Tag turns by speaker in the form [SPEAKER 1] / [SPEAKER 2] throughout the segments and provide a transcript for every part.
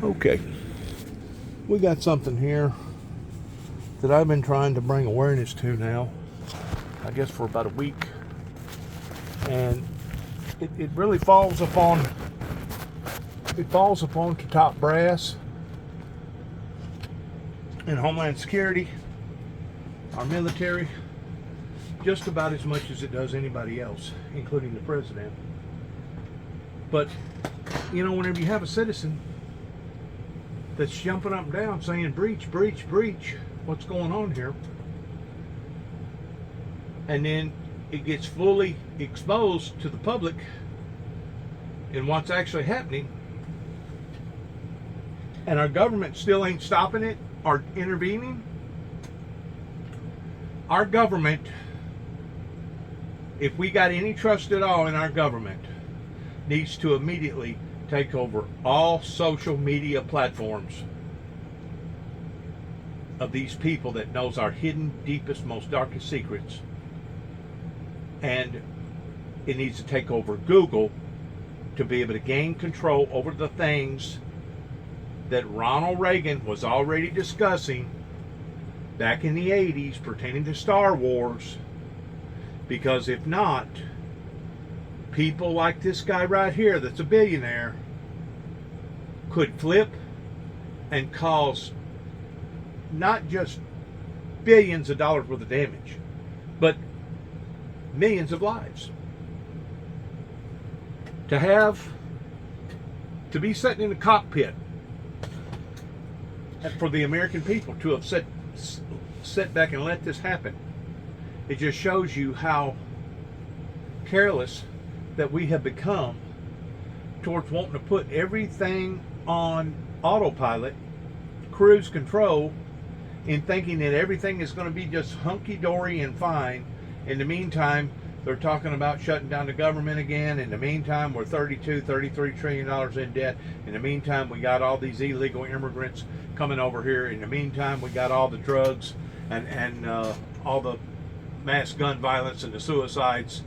[SPEAKER 1] Okay, we got something here that I've been trying to bring awareness to now, I guess for about a week. And it really falls upon to top brass in Homeland Security, our military, just about as much as it does anybody else, including the president. But, you know, whenever you have a citizen that's jumping up and down saying, breach, breach, breach, what's going on here? And then it gets fully exposed to the public in what's actually happening, and our government still ain't stopping it or intervening. Our government, if we got any trust at all in our government, needs to immediately take over all social media platforms of these people that knows our hidden, deepest, most darkest secrets. And it needs to take over Google to be able to gain control over the things that Ronald Reagan was already discussing back in the 80s pertaining to Star Wars. Because if not, people like this guy right here that's a billionaire could flip and cause not just billions of dollars worth of damage, but millions of lives. To be sitting in the cockpit for the American people to have sit back and let this happen, it just shows you how careless that we have become towards wanting to put everything on autopilot, cruise control, in thinking that everything is going to be just hunky-dory and fine. In the meantime, they're talking about shutting down the government again. In the meantime, we're $33 trillion in debt. In the meantime, we got all these illegal immigrants coming over here. In the meantime, we got all the drugs and all the mass gun violence and the suicides.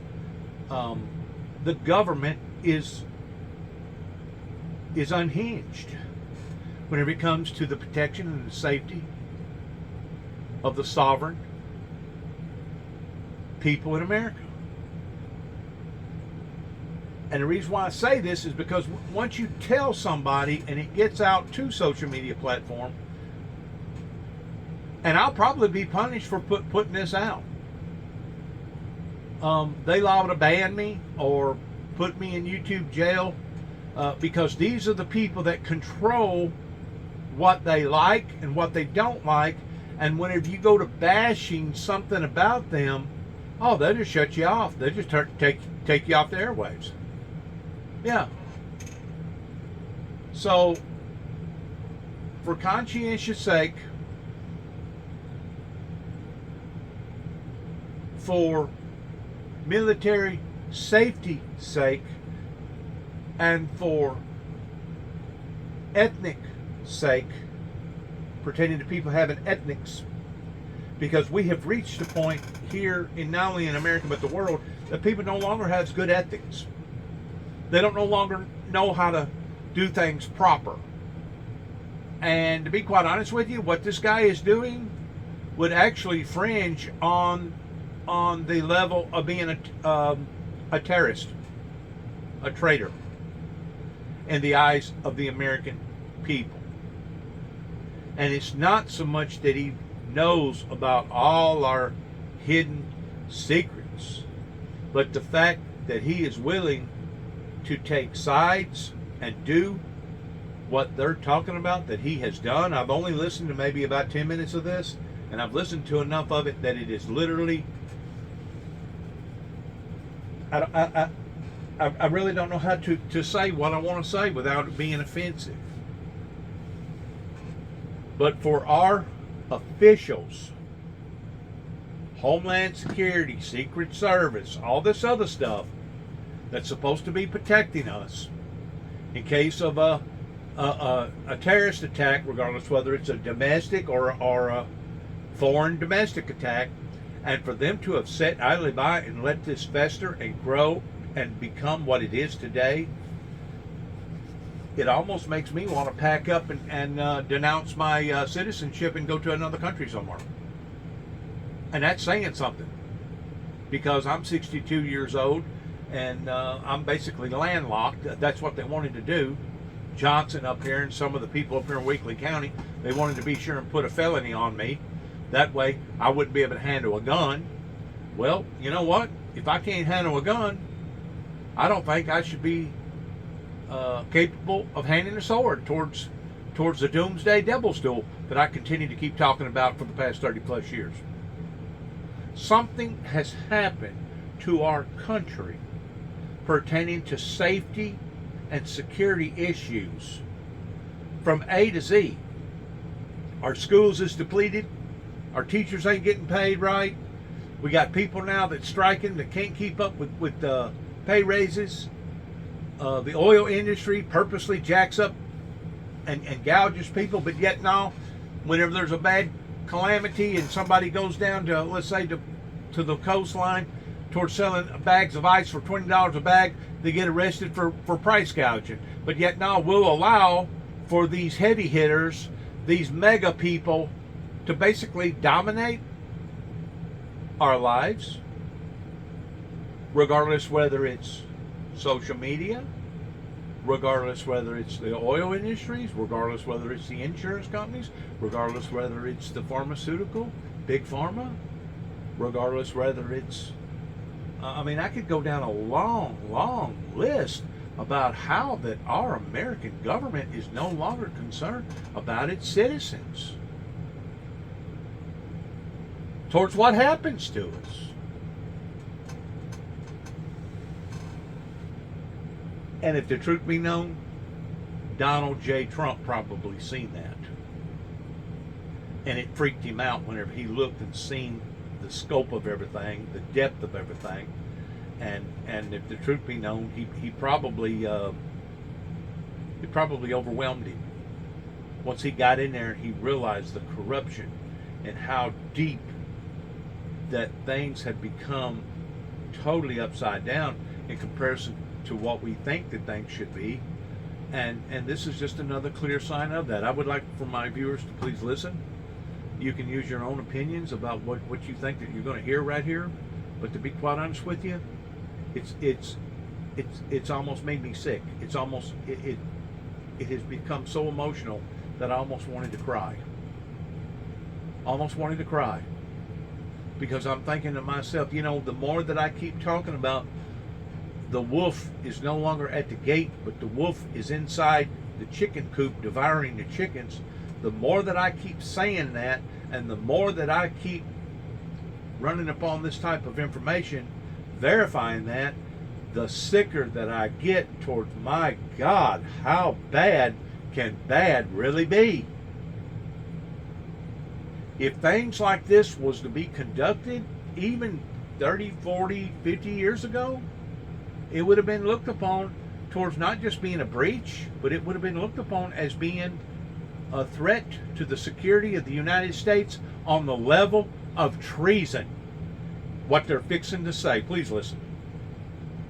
[SPEAKER 1] The government is unhinged whenever it comes to the protection and the safety of the sovereign people in America. And the reason why I say this is because once you tell somebody and it gets out to social media platform, and I'll probably be punished for putting this out. They liable to ban me or put me in YouTube jail because these are the people that control what they like and what they don't like. And whenever you go to bashing something about them, oh, they'll just shut you off. They'll just take you off the airwaves. Yeah. So, for conscientious sake, for military safety sake, and for ethnic sake, pertaining to people having ethnics, because we have reached a point here in not only in America but the world that people no longer have good ethics. They don't no longer know how to do things proper. And to be quite honest with you, what this guy is doing would actually fringe on the level of being a terrorist, a traitor in the eyes of the American people. And it's not so much that he knows about all our hidden secrets, but the fact that he is willing to take sides and do what they're talking about that he has done. I've only listened to maybe about 10 minutes of this, and I've listened to enough of it that it is literally, I really don't know how to say what I want to say without it being offensive. But for our officials, Homeland Security, Secret Service, all this other stuff that's supposed to be protecting us in case of a terrorist attack, regardless whether it's a domestic or a foreign domestic attack, and for them to have sat idly by and let this fester and grow and become what it is today, it almost makes me want to pack up and denounce my citizenship and go to another country somewhere. And that's saying something, because I'm 62 years old and I'm basically landlocked. That's what they wanted to do. Johnson up here and some of the people up here in Weakley County, they wanted to be sure and put a felony on me. That way I wouldn't be able to handle a gun. Well, you know what? If I can't handle a gun, I don't think I should be capable of handing a sword towards the doomsday devil's stool that I continue to keep talking about for the past 30 plus years. Something has happened to our country pertaining to safety and security issues from A to Z. Our schools is depleted. Our teachers ain't getting paid right. We got people now that's striking that can't keep up with pay raises. The oil industry purposely jacks up and gouges people, but yet now, whenever there's a bad calamity and somebody goes down to, let's say, to the coastline towards selling bags of ice for $20 a bag, they get arrested for price gouging. But yet now we'll allow for these heavy hitters, these mega people, to basically dominate our lives, regardless whether it's social media, regardless whether it's the oil industries, regardless whether it's the insurance companies, regardless whether it's the pharmaceutical, big pharma, regardless whether it's, I could go down a long list about how that our American government is no longer concerned about its citizens, towards what happens to us. And if the truth be known, Donald J. Trump probably seen that. And it freaked him out whenever he looked and seen the scope of everything, the depth of everything. And if the truth be known, he probably overwhelmed him. Once he got in there, he realized the corruption and how deep that things had become totally upside down in comparison to what we think that things should be. And this is just another clear sign of that. I would like for my viewers to please listen. You can use your own opinions about what you think that you're going to hear right here. But to be quite honest with you, it's almost made me sick. It's almost it has become so emotional that I almost wanted to cry. Almost wanted to cry. Because I'm thinking to myself, the more that I keep talking about the wolf is no longer at the gate, but the wolf is inside the chicken coop devouring the chickens, the more that I keep saying that, and the more that I keep running upon this type of information, verifying that, the sicker that I get towards, my God, how bad can bad really be? If things like this was to be conducted even 30, 40, 50 years ago, it would have been looked upon towards not just being a breach, but it would have been looked upon as being a threat to the security of the United States on the level of treason. What they're fixing to say. Please listen.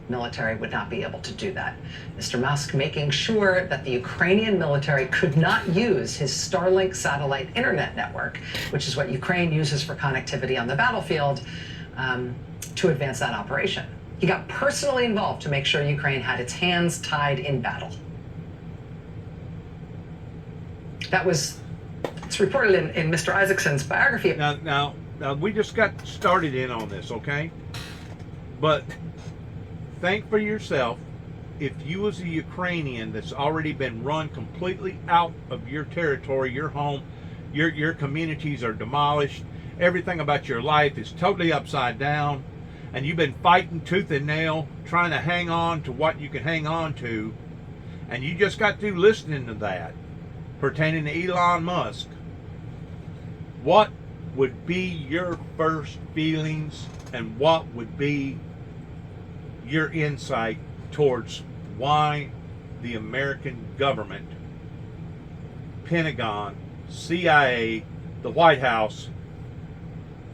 [SPEAKER 2] Military would not be able to do that. Mr. Musk making sure that the Ukrainian military could not use his Starlink satellite internet network, which is what Ukraine uses for connectivity on the battlefield, to advance that operation. He got personally involved to make sure Ukraine had its hands tied in battle. It's reported in Mr. Isaacson's biography.
[SPEAKER 1] Now, we just got started in on this, okay? But think for yourself, if you as a Ukrainian that's already been run completely out of your territory, your home, your communities are demolished, everything about your life is totally upside down, and you've been fighting tooth and nail, trying to hang on to what you can hang on to, and you just got through listening to that pertaining to Elon Musk, what would be your first feelings and what would be your insight towards why the American government, Pentagon, CIA, the White House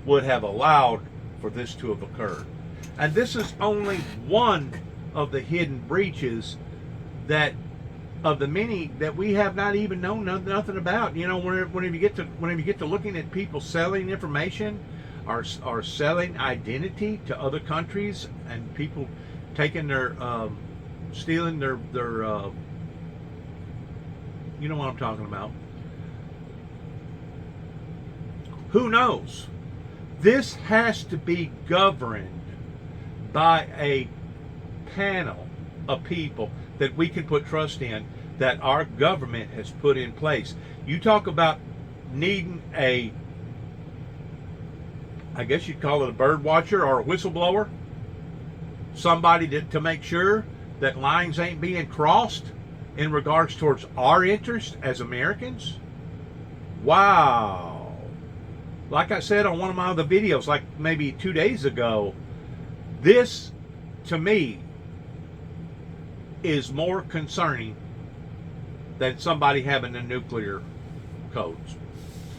[SPEAKER 1] would have allowed for this to have occurred? And this is only one of the hidden breaches that of the many that we have not even known nothing about. You know, whenever you get to looking at people selling information, or selling identity to other countries, and people taking their stealing their you know what I'm talking about. Who knows? This has to be governed by a panel of people that we can put trust in, that our government has put in place. You talk about needing a, I guess you'd call it a bird watcher or a whistleblower, somebody to make sure that lines ain't being crossed in regards towards our interest as Americans. Wow. Like I said on one of my other videos, like maybe 2 days ago, this, to me, is more concerning than somebody having the nuclear codes.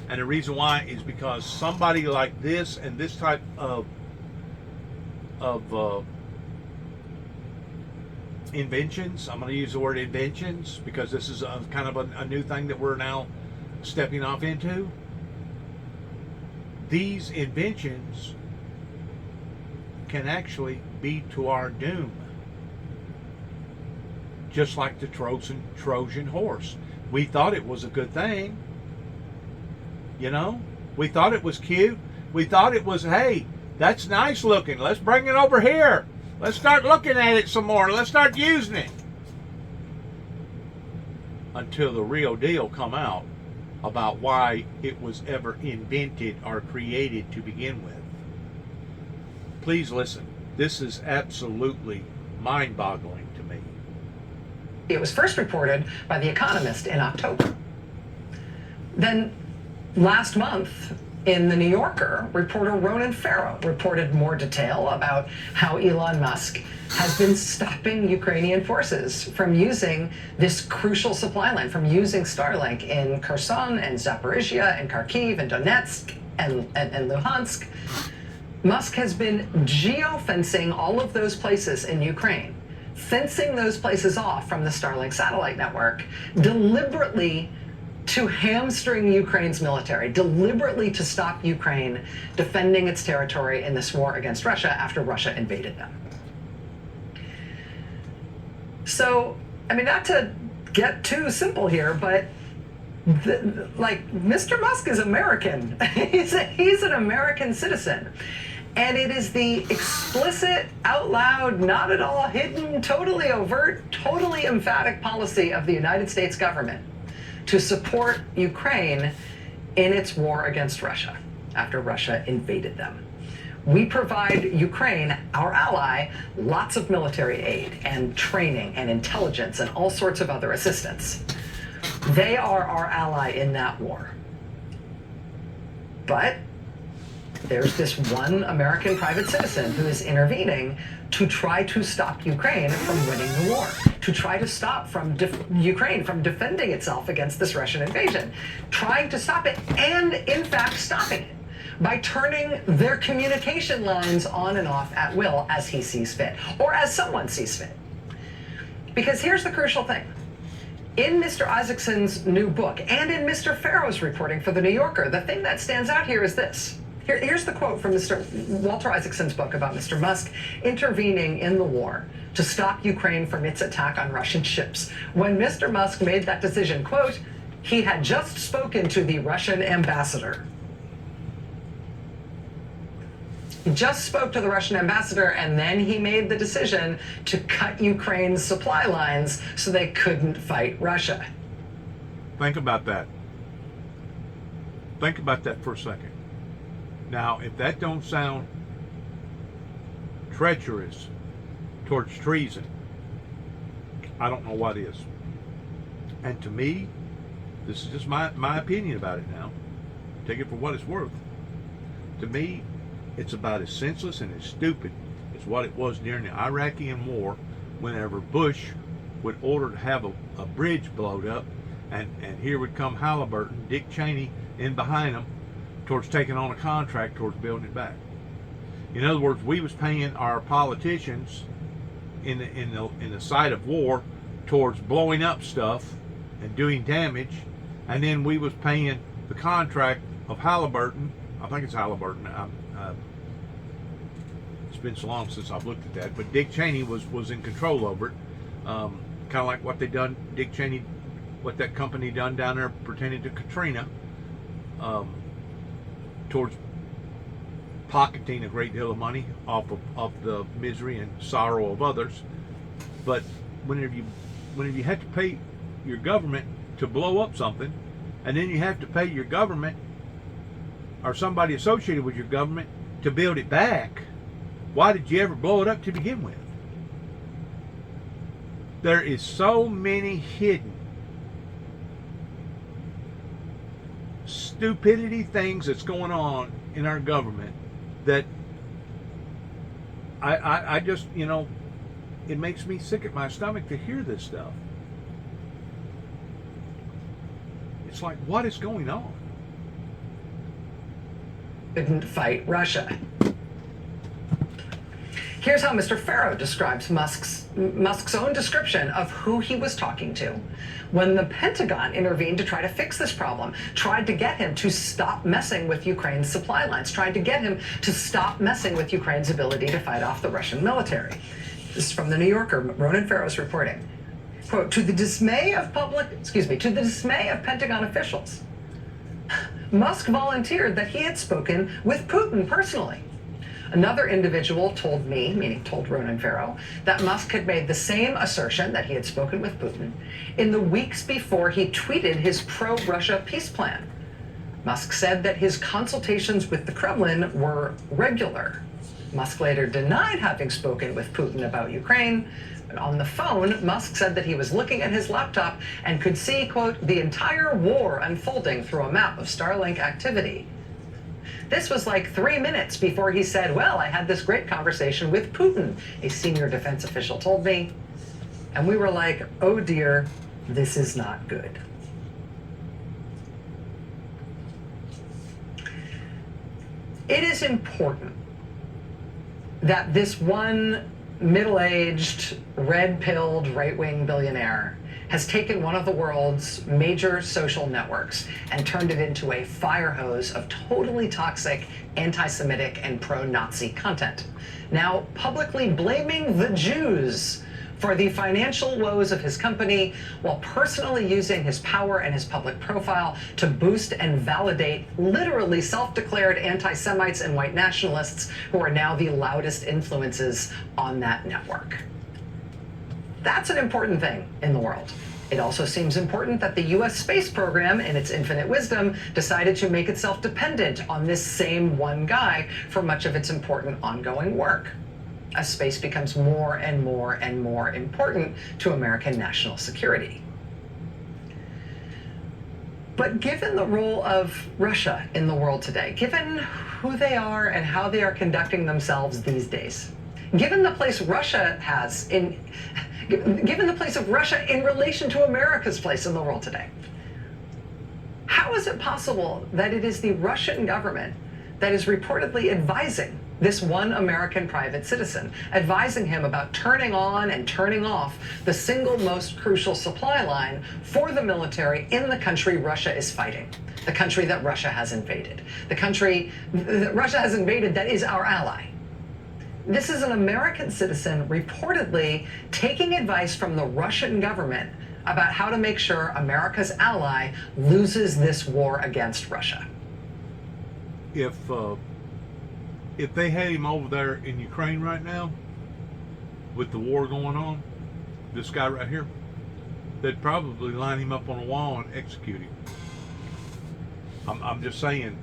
[SPEAKER 1] And the reason why is because somebody like this and this type of inventions, I'm going to use the word inventions because this is kind of a new thing that we're now stepping off into. These inventions can actually be to our doom. Just like the Trojan horse. We thought it was a good thing. You know? We thought it was cute. We thought it was, hey, that's nice looking. Let's bring it over here. Let's start looking at it some more. Let's start using it. Until the real deal come out about why it was ever invented or created to begin with. Please listen. This is absolutely mind-boggling to me.
[SPEAKER 2] It was first reported by The Economist in October. Then last month, in The New Yorker, reporter Ronan Farrow reported more detail about how Elon Musk has been stopping Ukrainian forces from using this crucial supply line, from using Starlink in Kherson and Zaporizhia and Kharkiv and Donetsk and Luhansk. Musk has been geofencing all of those places in Ukraine, fencing those places off from the Starlink satellite network, deliberately to hamstring Ukraine's military, deliberately to stop Ukraine defending its territory in this war against Russia after Russia invaded them. So, I mean, not to get too simple here, but Mr. Musk is American. He's an American citizen. And it is the explicit, out loud, not at all hidden, totally overt, totally emphatic policy of the United States government to support Ukraine in its war against Russia after Russia invaded them. We provide Ukraine, our ally, lots of military aid and training and intelligence and all sorts of other assistance. They are our ally in that war. But there's this one American private citizen who is intervening to try to stop Ukraine from winning the war, to try to stop Ukraine from defending itself against this Russian invasion, trying to stop it, and in fact stopping it by turning their communication lines on and off at will as he sees fit, or as someone sees fit. Because here's the crucial thing. In Mr. Isaacson's new book, and in Mr. Farrow's reporting for The New Yorker, the thing that stands out here is this. Here's the quote from Mr. Walter Isaacson's book about Mr. Musk intervening in the war to stop Ukraine from its attack on Russian ships. When Mr. Musk made that decision, quote, he had just spoken to the Russian ambassador. He just spoke to the Russian ambassador, and then he made the decision to cut Ukraine's supply lines so they couldn't fight Russia.
[SPEAKER 1] Think about that. Think about that for a second. Now, if that don't sound treacherous towards treason, I don't know what is. And to me, this is just my opinion about it now. Take it for what it's worth. To me, it's about as senseless and as stupid as what it was during the Iraqi war, whenever Bush would order to have a bridge blowed up, and here would come Halliburton, Dick Cheney in behind them, towards taking on a contract towards building it back. In other words, we was paying our politicians in the sight of war towards blowing up stuff and doing damage, and then we was paying the contract of Halliburton. I think it's Halliburton. It's been so long since I've looked at that, but Dick Cheney was in control over it. Kind of like what they done, Dick Cheney, what that company done down there pertaining to Katrina, towards pocketing a great deal of money off of the misery and sorrow of others. But whenever you have to pay your government to blow up something, and then you have to pay your government or somebody associated with your government to build it back, why did you ever blow it up to begin with? There is so many hidden stupidity things that's going on in our government that I just, it makes me sick at my stomach to hear this stuff. It's like, what is going on?
[SPEAKER 2] Didn't fight Russia. Here's how Mr. Farrow describes Musk's own description of who he was talking to when the Pentagon intervened to try to fix this problem, tried to get him to stop messing with Ukraine's supply lines, tried to get him to stop messing with Ukraine's ability to fight off the Russian military. This is from the New Yorker. Ronan Farrow's reporting. Quote, to the dismay of Pentagon officials, Musk volunteered that he had spoken with Putin personally. Another individual told me, meaning told Ronan Farrow, that Musk had made the same assertion, that he had spoken with Putin, in the weeks before he tweeted his pro-Russia peace plan. Musk said that his consultations with the Kremlin were regular. Musk later denied having spoken with Putin about Ukraine, but on the phone, Musk said that he was looking at his laptop and could see, quote, the entire war unfolding through a map of Starlink activity. This was like 3 minutes before he said, well, I had this great conversation with Putin, a senior defense official told me. And we were like, oh dear, this is not good. It is important that this one middle-aged, red-pilled, right-wing billionaire has taken one of the world's major social networks and turned it into a fire hose of totally toxic, anti-Semitic, and pro-Nazi content. Now publicly blaming the Jews for the financial woes of his company, while personally using his power and his public profile to boost and validate literally self-declared anti-Semites and white nationalists who are now the loudest influences on that network. That's an important thing in the world. It also seems important that the U.S. space program, in its infinite wisdom, decided to make itself dependent on this same one guy for much of its important ongoing work, as space becomes more and more and more important to American national security. But given the role of Russia in the world today, given who they are and how they are conducting themselves these days, given the place Russia has in given the place of Russia in relation to America's place in the world today, how is it possible that it is the Russian government that is reportedly advising this one American private citizen, advising him about turning on and turning off the single most crucial supply line for the military in the country Russia is fighting, the country that Russia has invaded, the country that Russia has invaded that is our ally? This is an American citizen reportedly taking advice from the Russian government about how to make sure America's ally loses this war against Russia.
[SPEAKER 1] If they had him over there in Ukraine right now, with the war going on, this guy right here, they'd probably line him up on a wall and execute him. I'm just saying,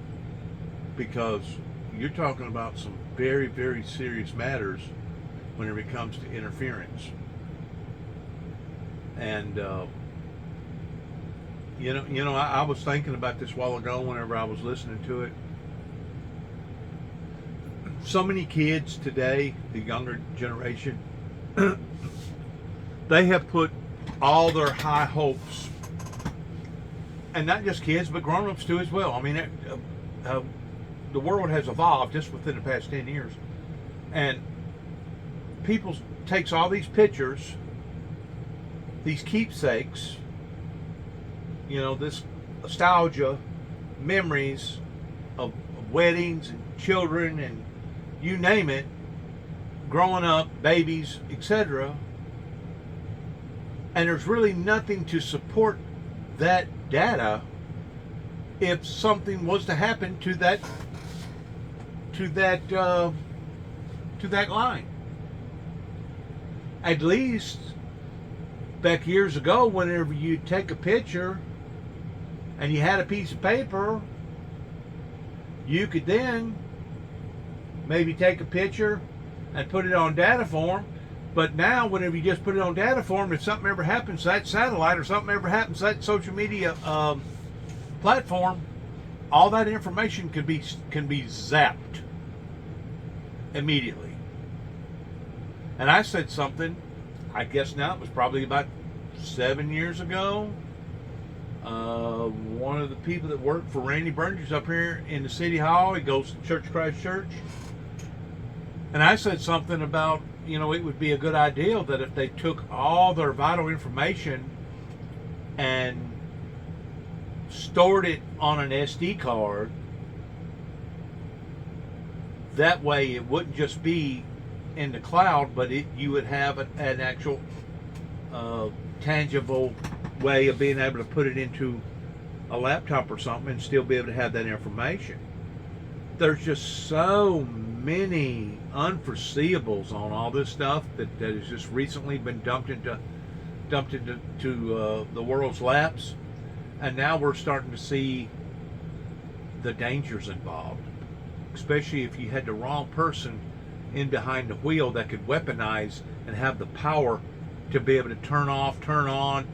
[SPEAKER 1] because you're talking about some very, very serious matters whenever it comes to interference. And I was thinking about this a while ago whenever I was listening to it. So many kids today, the younger generation, they have put all their high hopes, and not just kids, but grown-ups too as well. I mean, the world has evolved just within the past 10 years. And people takes all these pictures these keepsakes, this nostalgia, memories of weddings and children and you name it, growing up, babies, etc. And there's really nothing to support that data if something was to happen to that line. At least back years ago, whenever you take a picture and you had a piece of paper, you could then maybe take a picture and put it on data form. But now, whenever you just put it on data form, if something ever happens to that satellite or something ever happens to that social media platform, all that information can be zapped immediately. And I said something, I guess now it was probably about 7 years ago. One of the people that worked for Randy Burgess up here in the City Hall, he goes to Church of Christ Church. And I said something about, it would be a good idea that if they took all their vital information and stored it on an SD card, that way it wouldn't just be in the cloud, but you would have an actual tangible way of being able to put it into a laptop or something and still be able to have that information. There's just so many unforeseeables on all this stuff that has just recently been dumped into the world's laps, and now we're starting to see the dangers involved, especially if you had the wrong person in behind the wheel that could weaponize and have the power to be able to turn off, turn on,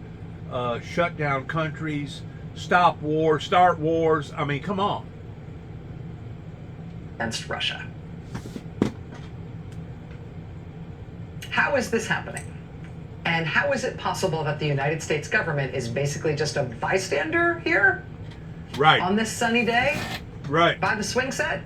[SPEAKER 1] shut down countries, stop wars, start wars. I mean, come on.
[SPEAKER 2] Against Russia. How is this happening? And how is it possible that the United States government is basically just a bystander here?
[SPEAKER 1] Right.
[SPEAKER 2] On this sunny day?
[SPEAKER 1] Right.
[SPEAKER 2] By the swing set?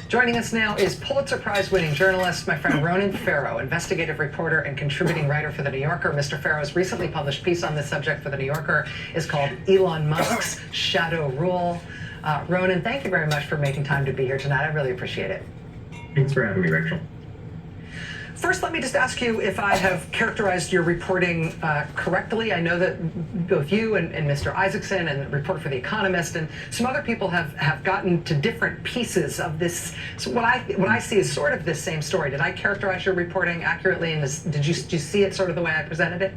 [SPEAKER 2] Joining us now is Pulitzer Prize-winning journalist, my friend Ronan Farrow, investigative reporter and contributing writer for The New Yorker. Mr. Farrow's recently published piece on this subject for The New Yorker is called Elon Musk's Shadow Rule. Ronan, thank you very much for making time to be here tonight. I really appreciate it.
[SPEAKER 3] Thanks for having me, Rachel.
[SPEAKER 2] First, let me just ask you if I have characterized your reporting correctly. I know that both you and Mr. Isaacson and the reporter for The Economist and some other people have gotten to different pieces of this. So what I see is sort of this same story. Did I characterize your reporting accurately? And did you see it sort of the way I presented it?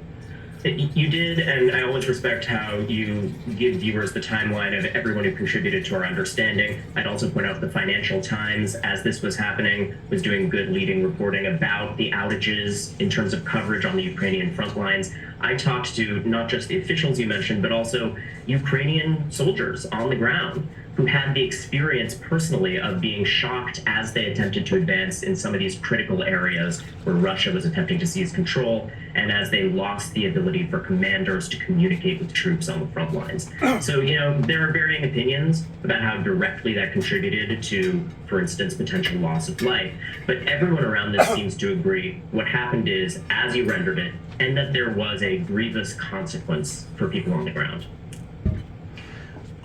[SPEAKER 3] You did, and I always respect how you give viewers the timeline of everyone who contributed to our understanding. I'd also point out the Financial Times, as this was happening, was doing good leading reporting about the outages in terms of coverage on the Ukrainian front lines. I talked to not just the officials you mentioned, but also Ukrainian soldiers on the ground who had the experience personally of being shocked as they attempted to advance in some of these critical areas where Russia was attempting to seize control, and as they lost the ability for commanders to communicate with troops on the front lines. So, there are varying opinions about how directly that contributed to, for instance, potential loss of life. But everyone around this seems to agree what happened is as you rendered it, and that there was a grievous consequence for people on the ground.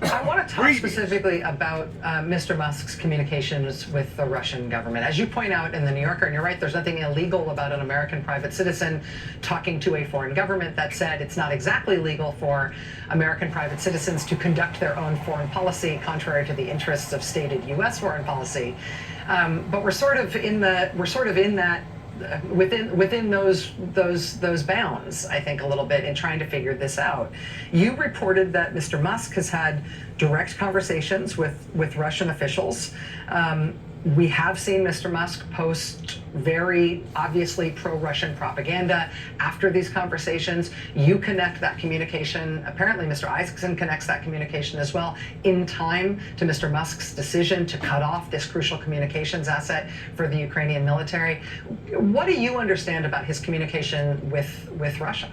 [SPEAKER 2] I want to talk specifically about Mr. Musk's communications with the Russian government. As you point out in The New Yorker, and you're right, there's nothing illegal about an American private citizen talking to a foreign government. That said, it's not exactly legal for American private citizens to conduct their own foreign policy contrary to the interests of stated U.S. foreign policy. But we're sort of in that within those bounds, I think, a little bit in trying to figure this out. You reported that Mr. Musk has had direct conversations with Russian officials. We have seen Mr. Musk post very obviously pro-Russian propaganda after these conversations. You connect that communication, apparently Mr. Isaacson connects that communication as well, in time to Mr. Musk's decision to cut off this crucial communications asset for the Ukrainian military. What do you understand about his communication with Russia?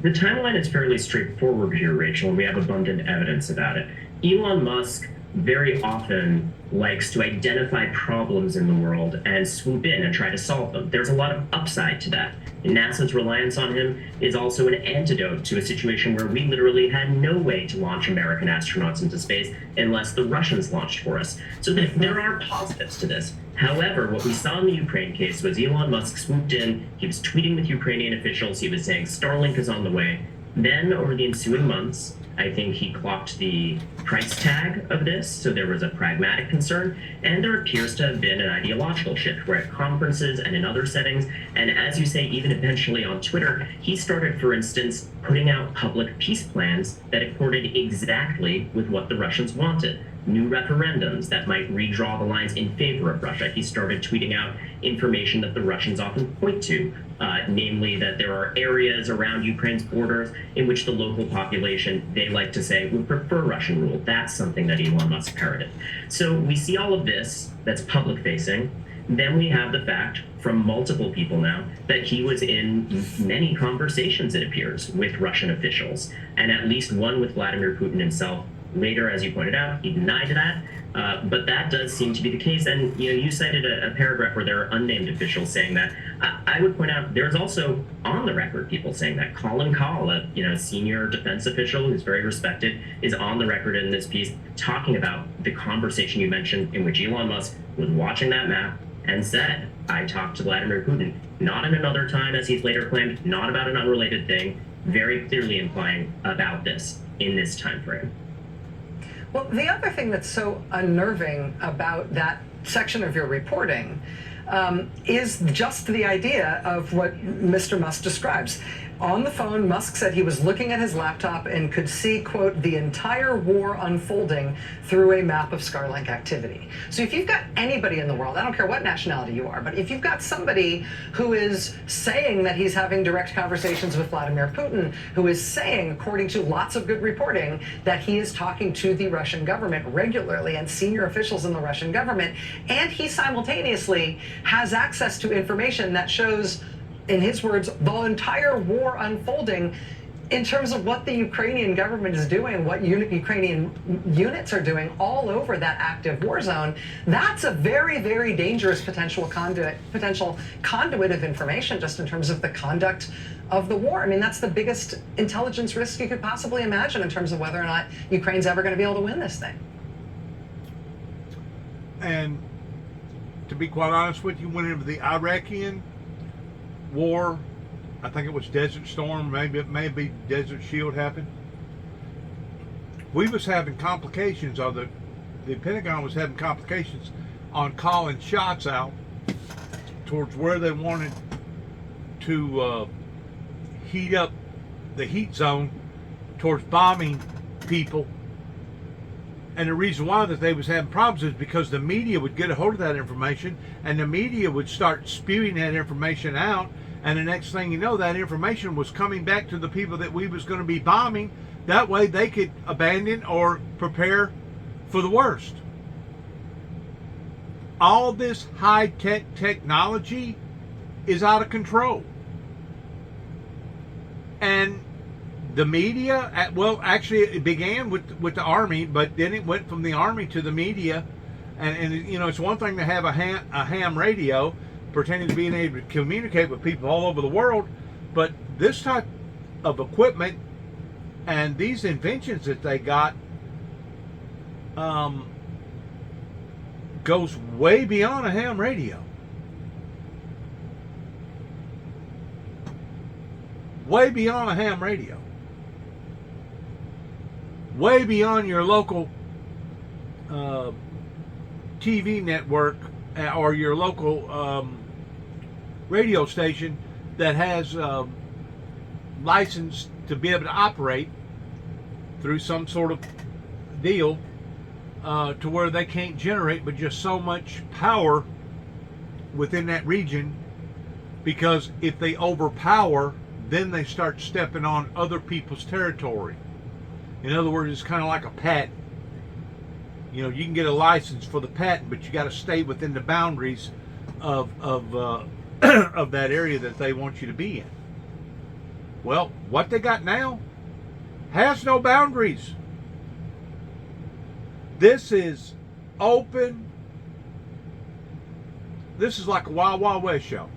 [SPEAKER 3] The timeline is fairly straightforward here, Rachel, and we have abundant evidence about it. Elon Musk very often likes to identify problems in the world and swoop in and try to solve them. There's a lot of upside to that. And NASA's reliance on him is also an antidote to a situation where we literally had no way to launch American astronauts into space unless the Russians launched for us. So there are positives to this. However, what we saw in the Ukraine case was Elon Musk swooped in, he was tweeting with Ukrainian officials, he was saying Starlink is on the way. Then, over the ensuing months, I think he clocked the price tag of this, so there was a pragmatic concern, and there appears to have been an ideological shift where at conferences and in other settings, and as you say, even eventually on Twitter, he started, for instance, putting out public peace plans that accorded exactly with what the Russians wanted. New referendums that might redraw the lines in favor of Russia. He started tweeting out information that the Russians often point to, namely that there are areas around Ukraine's borders in which the local population, they like to say, would prefer Russian rule. That's something that Elon Musk parroted. So we see all of this that's public facing. Then we have the fact from multiple people now that he was in many conversations, it appears, with Russian officials, and at least one with Vladimir Putin himself. Later, as you pointed out, he denied that, but that does seem to be the case. And you cited a paragraph where there are unnamed officials saying that. I would point out there's also on the record people saying that. Colin Kahl, a senior defense official who's very respected, is on the record in this piece talking about the conversation you mentioned in which Elon Musk was watching that map and said, "I talked to Vladimir Putin," not in another time, as he's later claimed, not about an unrelated thing, very clearly implying about this in this time frame.
[SPEAKER 2] Well, the other thing that's so unnerving about that section of your reporting is just the idea of what Mr. Musk describes. On the phone, Musk said he was looking at his laptop and could see, quote, the entire war unfolding through a map of Starlink activity. So if you've got anybody in the world, I don't care what nationality you are, but if you've got somebody who is saying that he's having direct conversations with Vladimir Putin, who is saying, according to lots of good reporting, that he is talking to the Russian government regularly and senior officials in the Russian government, and he simultaneously has access to information that shows, in his words, the entire war unfolding in terms of what the Ukrainian government is doing, what Ukrainian units are doing all over that active war zone. That's a very, very dangerous potential conduit of information just in terms of the conduct of the war. I mean, that's the biggest intelligence risk you could possibly imagine in terms of whether or not Ukraine's ever going to be able to win this thing.
[SPEAKER 1] And to be quite honest with you, whenever the Iraqi war, I think it was Desert Storm, maybe Desert Shield happened, we was having complications, or the Pentagon was having complications on calling shots out towards where they wanted to heat up the heat zone towards bombing people. And the reason why that they was having problems is because the media would get a hold of that information, and the media would start spewing that information out, and the next thing you know, that information was coming back to the people that we was going to be bombing. That way they could abandon or prepare for the worst. All this high-tech technology is out of control. And the media, well, actually it began with the Army, but then it went from the Army to the media. And it's one thing to have a ham radio pretending to being able to communicate with people all over the world, but this type of equipment and these inventions that they got goes way beyond a ham radio. Way beyond a ham radio. Way beyond your local TV network or your local radio station that has license to be able to operate through some sort of deal to where they can't generate but just so much power within that region, because if they overpower, then they start stepping on other people's territory. In other words, it's kind of like a patent. You can get a license for the patent, but you got to stay within the boundaries of of that area that they want you to be in. Well, what they got now has no boundaries. This is open. This is like a Wild Wild West show.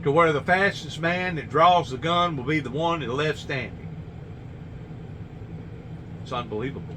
[SPEAKER 1] To where the fastest man that draws the gun will be the one that left standing. It's unbelievable.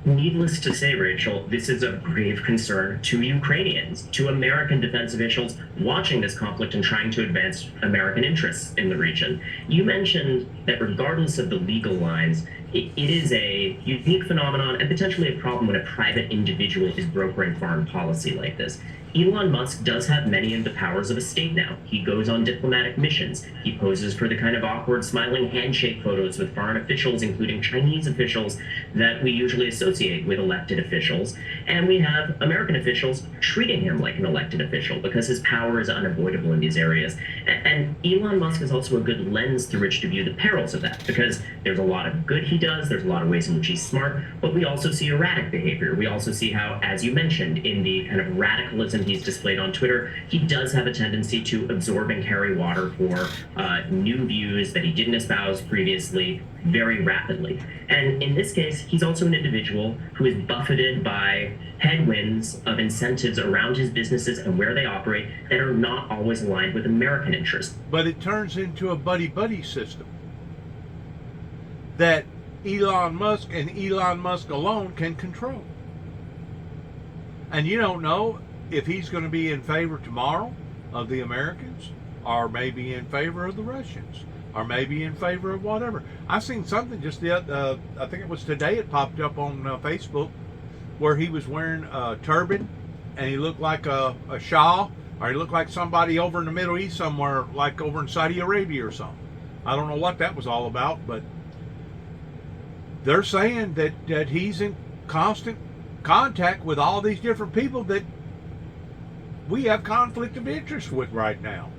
[SPEAKER 3] Needless to say, Rachel, this is of grave concern to Ukrainians, to American defense officials watching this conflict and trying to advance American interests in the region. You mentioned that regardless of the legal lines, it is a unique phenomenon and potentially a problem when a private individual is brokering foreign policy like this. Elon Musk does have many of the powers of a state now. He goes on diplomatic missions. He poses for the kind of awkward smiling handshake photos with foreign officials, including Chinese officials that we usually associate with elected officials. And we have American officials treating him like an elected official because his power is unavoidable in these areas. And Elon Musk is also a good lens through which to view the perils of that, because there's a lot of good he does, there's a lot of ways in which he's smart, but we also see erratic behavior. We also see how, as you mentioned, in the kind of radicalism he's displayed on Twitter, he does have a tendency to absorb and carry water for new views that he didn't espouse previously very rapidly. And in this case, he's also an individual who is buffeted by headwinds of incentives around his businesses and where they operate that are not always aligned with American interests.
[SPEAKER 1] But it turns into a buddy-buddy system that Elon Musk and Elon Musk alone can control. And you don't know if he's going to be in favor tomorrow of the Americans, or maybe in favor of the Russians, or maybe in favor of whatever. I seen something just the I think it was today, it popped up on Facebook, where he was wearing a turban and he looked like a Shah, or he looked like somebody over in the Middle East somewhere, like over in Saudi Arabia or something. I don't know what that was all about, but they're saying that he's in constant contact with all these different people that we have conflict of interest with right now.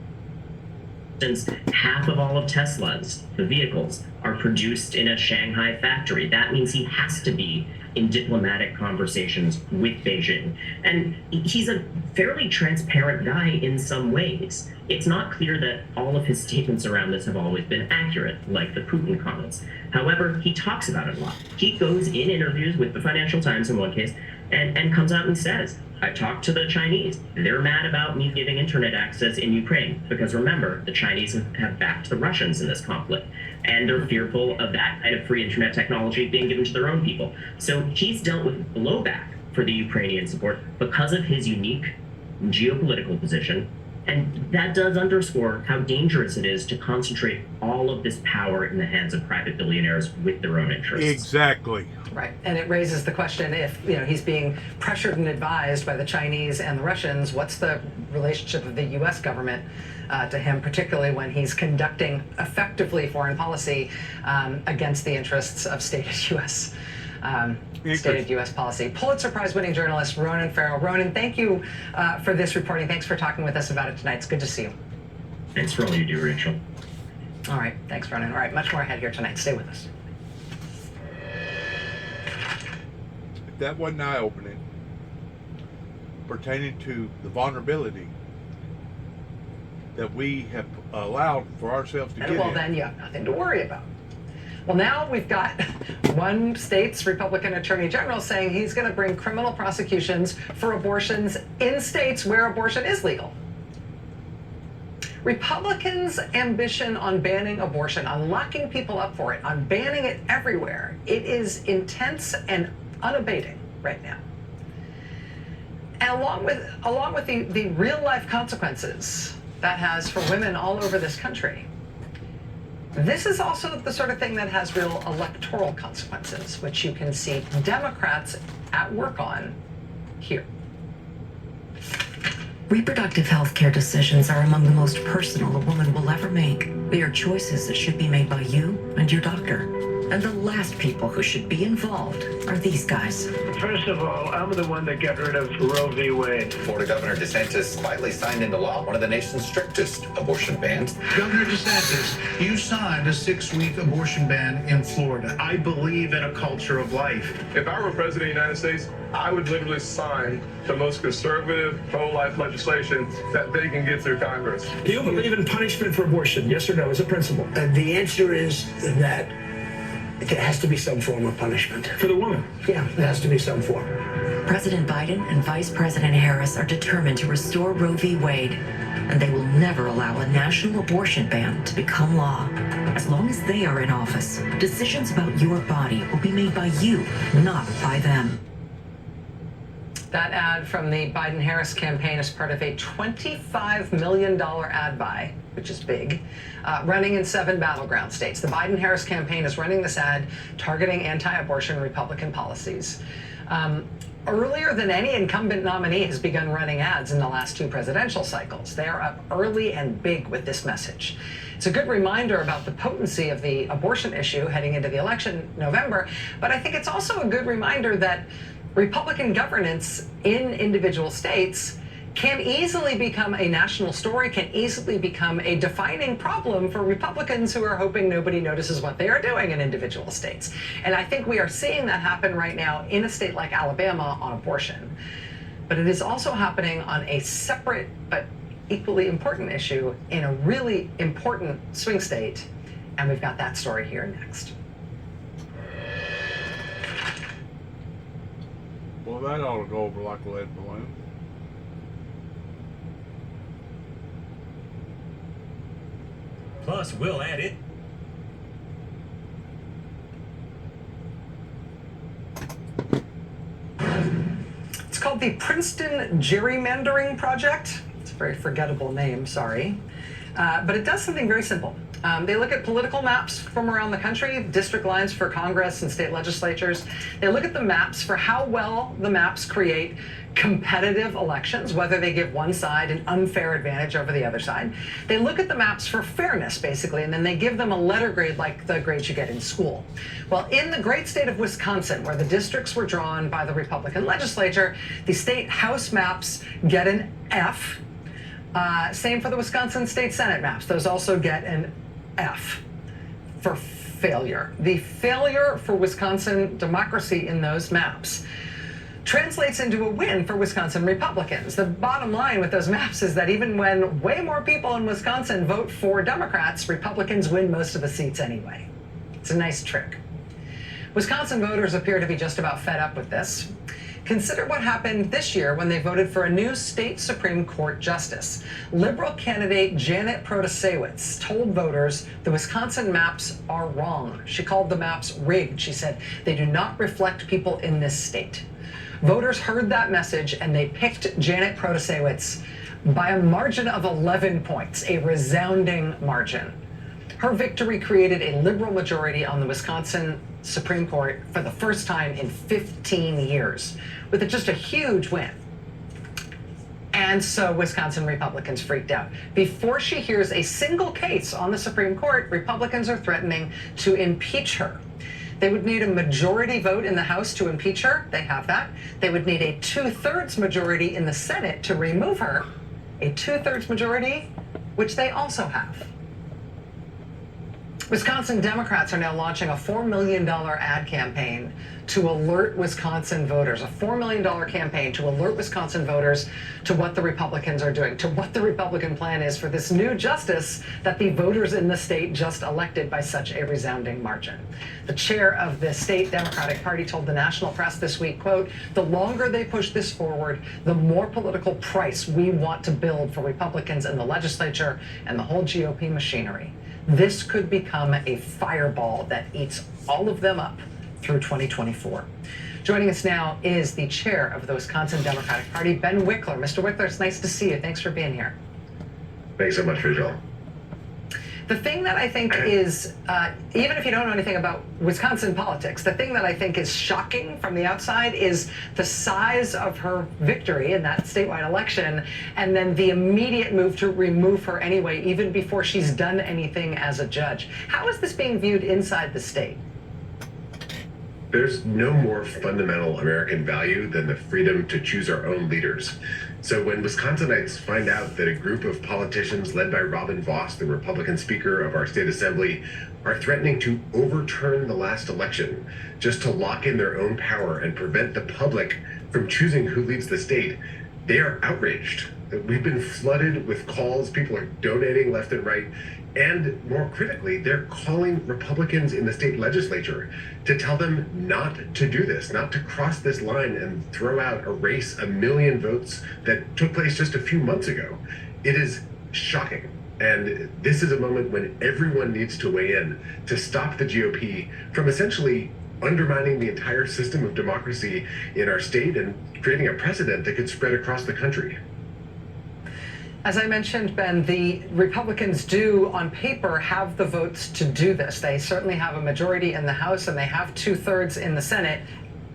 [SPEAKER 3] Since half of all of Tesla's, the vehicles, are produced in a Shanghai factory, that means he has to be in diplomatic conversations with Beijing. And he's a fairly transparent guy in some ways. It's not clear that all of his statements around this have always been accurate, like the Putin comments. However, he talks about it a lot. He goes in interviews with the Financial Times in one case and comes out and says, I talked to the Chinese. They're mad about me giving internet access in Ukraine because remember, the Chinese have backed the Russians in this conflict, and they're fearful of that kind of free internet technology being given to their own people. So he's dealt with blowback for the Ukrainian support because of his unique geopolitical position, and that does underscore how dangerous it is to concentrate all of this power in the hands of private billionaires with their own interests.
[SPEAKER 1] Exactly.
[SPEAKER 2] Right, and it raises the question, if he's being pressured and advised by the Chinese and the Russians, what's the relationship of the U.S. government to him, particularly when he's conducting effectively foreign policy against the interests of stated U.S. Stated U.S. policy. Pulitzer Prize-winning journalist Ronan Farrow. Ronan, thank you for this reporting. Thanks for talking with us about it tonight. It's good to see you.
[SPEAKER 3] Thanks for all you do, Rachel.
[SPEAKER 2] All right, thanks, Ronan. All right, much more ahead here tonight. Stay with us.
[SPEAKER 1] That wasn't eye-opening pertaining to the vulnerability that we have allowed for ourselves to get
[SPEAKER 2] Well,
[SPEAKER 1] in.
[SPEAKER 2] then you have nothing to worry about. Well, now we've got one state's Republican Attorney General saying he's going to bring criminal prosecutions for abortions in states where abortion is legal. Republicans' ambition on banning abortion, on locking people up for it, on banning it everywhere, it is intense and unabating right now. And along with the real life consequences that has for women all over this country, this is also the sort of thing that has real electoral consequences, which you can see Democrats at work on here.
[SPEAKER 4] Reproductive health care decisions are among the most personal a woman will ever make. They are choices that should be made by you and your doctor. And the last people who should be involved are these guys.
[SPEAKER 5] First of all, I'm the one that got rid of Roe v. Wade.
[SPEAKER 6] Florida Governor DeSantis quietly signed into law one of the nation's strictest abortion bans.
[SPEAKER 7] Governor DeSantis, you signed a 6-week abortion ban in Florida. I believe in a culture of life.
[SPEAKER 8] If I were president of the United States, I would literally sign the most conservative pro-life legislation that they can get through Congress.
[SPEAKER 9] Do you believe in punishment for abortion? Yes or no, as a principle?
[SPEAKER 10] The answer is that
[SPEAKER 9] It has to be some form of punishment.
[SPEAKER 5] For the woman.
[SPEAKER 9] Yeah, there has to be some form.
[SPEAKER 4] President Biden and Vice President Harris are determined to restore Roe v. Wade, and they will never allow a national abortion ban to become law. As long as they are in office, decisions about your body will be made by you, not by them.
[SPEAKER 2] That ad from the Biden-Harris campaign is part of a $25 million ad buy, which is big, running in 7 battleground states. The Biden-Harris campaign is running this ad targeting anti-abortion Republican policies. Earlier than any incumbent nominee has begun running ads in the last 2 presidential cycles. They are up early and big with this message. It's a good reminder about the potency of the abortion issue heading into the election in November, but I think it's also a good reminder that Republican governance in individual states can easily become a national story, can easily become a defining problem for Republicans who are hoping nobody notices what they are doing in individual states. And I think we are seeing that happen right now in a state like Alabama on abortion. But it is also happening on a separate but equally important issue in a really important swing state. And we've got that story here next.
[SPEAKER 1] Well, that ought to go over like a lead balloon.
[SPEAKER 10] Plus, we'll add it.
[SPEAKER 2] It's called the Princeton Gerrymandering Project. It's a very forgettable name, sorry. But it does something very simple. They look at political maps from around the country, district lines for Congress and state legislatures. They look at the maps for how well the maps create competitive elections, whether they give one side an unfair advantage over the other side. They look at the maps for fairness, basically, and then they give them a letter grade like the grades you get in school. Well, in the great state of Wisconsin, where the districts were drawn by the Republican legislature, the state House maps get an F. Same for the Wisconsin State Senate maps. Those also get an F for failure. The failure for Wisconsin democracy in those maps translates into a win for Wisconsin Republicans. The bottom line with those maps is that even when way more people in Wisconsin vote for Democrats, Republicans win most of the seats anyway. It's a nice trick. Wisconsin voters appear to be just about fed up with this. Consider what happened this year when they voted for a new state Supreme Court justice. Liberal candidate Janet Protasiewicz told voters the Wisconsin maps are wrong. She called the maps rigged. She said they do not reflect people in this state. Voters heard that message and they picked Janet Protasiewicz by a margin of 11 points, a resounding margin. Her victory created a liberal majority on the Wisconsin Supreme Court for the first time in 15 years, with just a huge win. And so Wisconsin Republicans freaked out. Before she hears a single case on the Supreme Court, Republicans are threatening to impeach her. They would need a majority vote in the House to impeach her. They have that. They would need a 2/3 majority in the Senate to remove her. A 2/3 majority, which they also have. Wisconsin Democrats are now launching a $4 million ad campaign to alert Wisconsin voters, a $4 million campaign to alert Wisconsin voters to what the Republicans are doing, to what the Republican plan is for this new justice that the voters in the state just elected by such a resounding margin. The chair of the state Democratic Party told the national press this week, quote, "The longer they push this forward, the more political price we want to build for Republicans in the legislature and the whole GOP machinery. This could become a fireball that eats all of them up through 2024. Joining us now is the chair of the Wisconsin Democratic Party, Ben Wickler. Mr. Wickler, it's nice to see you. Thanks for being here.
[SPEAKER 11] Thanks so much, Rachel.
[SPEAKER 2] The thing that I think is, even if you don't know anything about Wisconsin politics, the thing that I think is shocking from the outside is the size of her victory in that statewide election, and then the immediate move to remove her anyway, even before she's done anything as a judge. How is this being viewed inside the state?
[SPEAKER 11] There's no more fundamental American value than the freedom to choose our own leaders. So when Wisconsinites find out that a group of politicians led by Robin Vos, the Republican Speaker of our state assembly, are threatening to overturn the last election just to lock in their own power and prevent the public from choosing who leads the state, they are outraged. We've been flooded with calls. People are donating left and right. And more critically, they're calling Republicans in the state legislature to tell them not to do this, not to cross this line and throw out, erase 1 million votes that took place just a few months ago. It is shocking. And this is a moment when everyone needs to weigh in to stop the GOP from essentially undermining the entire system of democracy in our state and creating a precedent that could spread across the country.
[SPEAKER 2] As I mentioned, Ben, the Republicans do, on paper, have the votes to do this. They certainly have a majority in the House, and they have 2/3 in the Senate,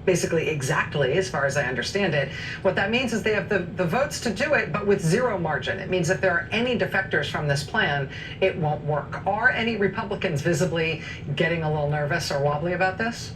[SPEAKER 2] basically exactly, as far as I understand it. What that means is they have the votes to do it, but with zero margin. It means if there are any defectors from this plan, it won't work. Are any Republicans visibly getting a little nervous or wobbly about this?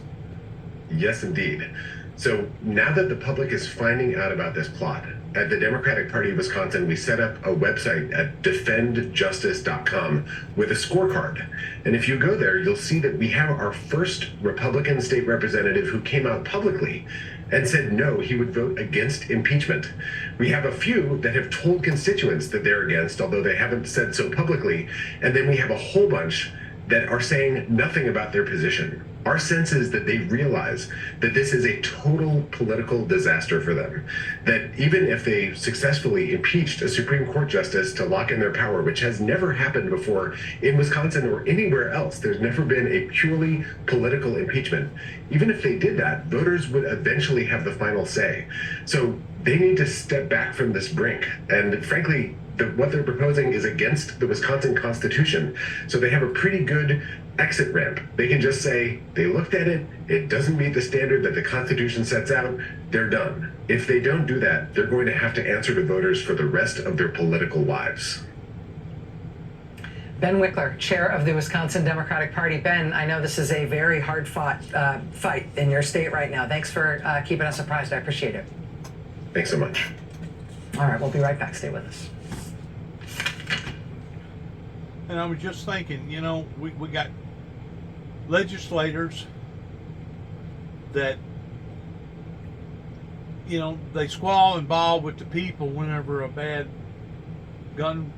[SPEAKER 11] Yes, indeed. So now that the public is finding out about this plot, at the Democratic Party of Wisconsin, we set up a website at defendjustice.com with a scorecard. And if you go there, you'll see that we have our first Republican state representative who came out publicly and said no, he would vote against impeachment. We have a few that have told constituents that they're against, although they haven't said so publicly. And then we have a whole bunch that are saying nothing about their position. Our sense is that they realize that this is a total political disaster for them. That even if they successfully impeached a Supreme Court justice to lock in their power, which has never happened before in Wisconsin or anywhere else, there's never been a purely political impeachment. Even if they did that, voters would eventually have the final say. So they need to step back from this brink. And frankly, what they're proposing is against the Wisconsin Constitution. So they have a pretty good exit ramp. They can just say, they looked at it, it doesn't meet the standard that the Constitution sets out, they're done. If they don't do that, they're going to have to answer to voters for the rest of their political lives.
[SPEAKER 2] Ben Wickler, chair of the Wisconsin Democratic Party. Ben, I know this is a very hard-fought fight in your state right now. Thanks for keeping us apprised. I appreciate it.
[SPEAKER 11] Thanks so much.
[SPEAKER 2] All right, we'll be right back. Stay with us.
[SPEAKER 1] And I was just thinking, you know, we got legislators that, you know, they squall and bawl with the people whenever a bad gun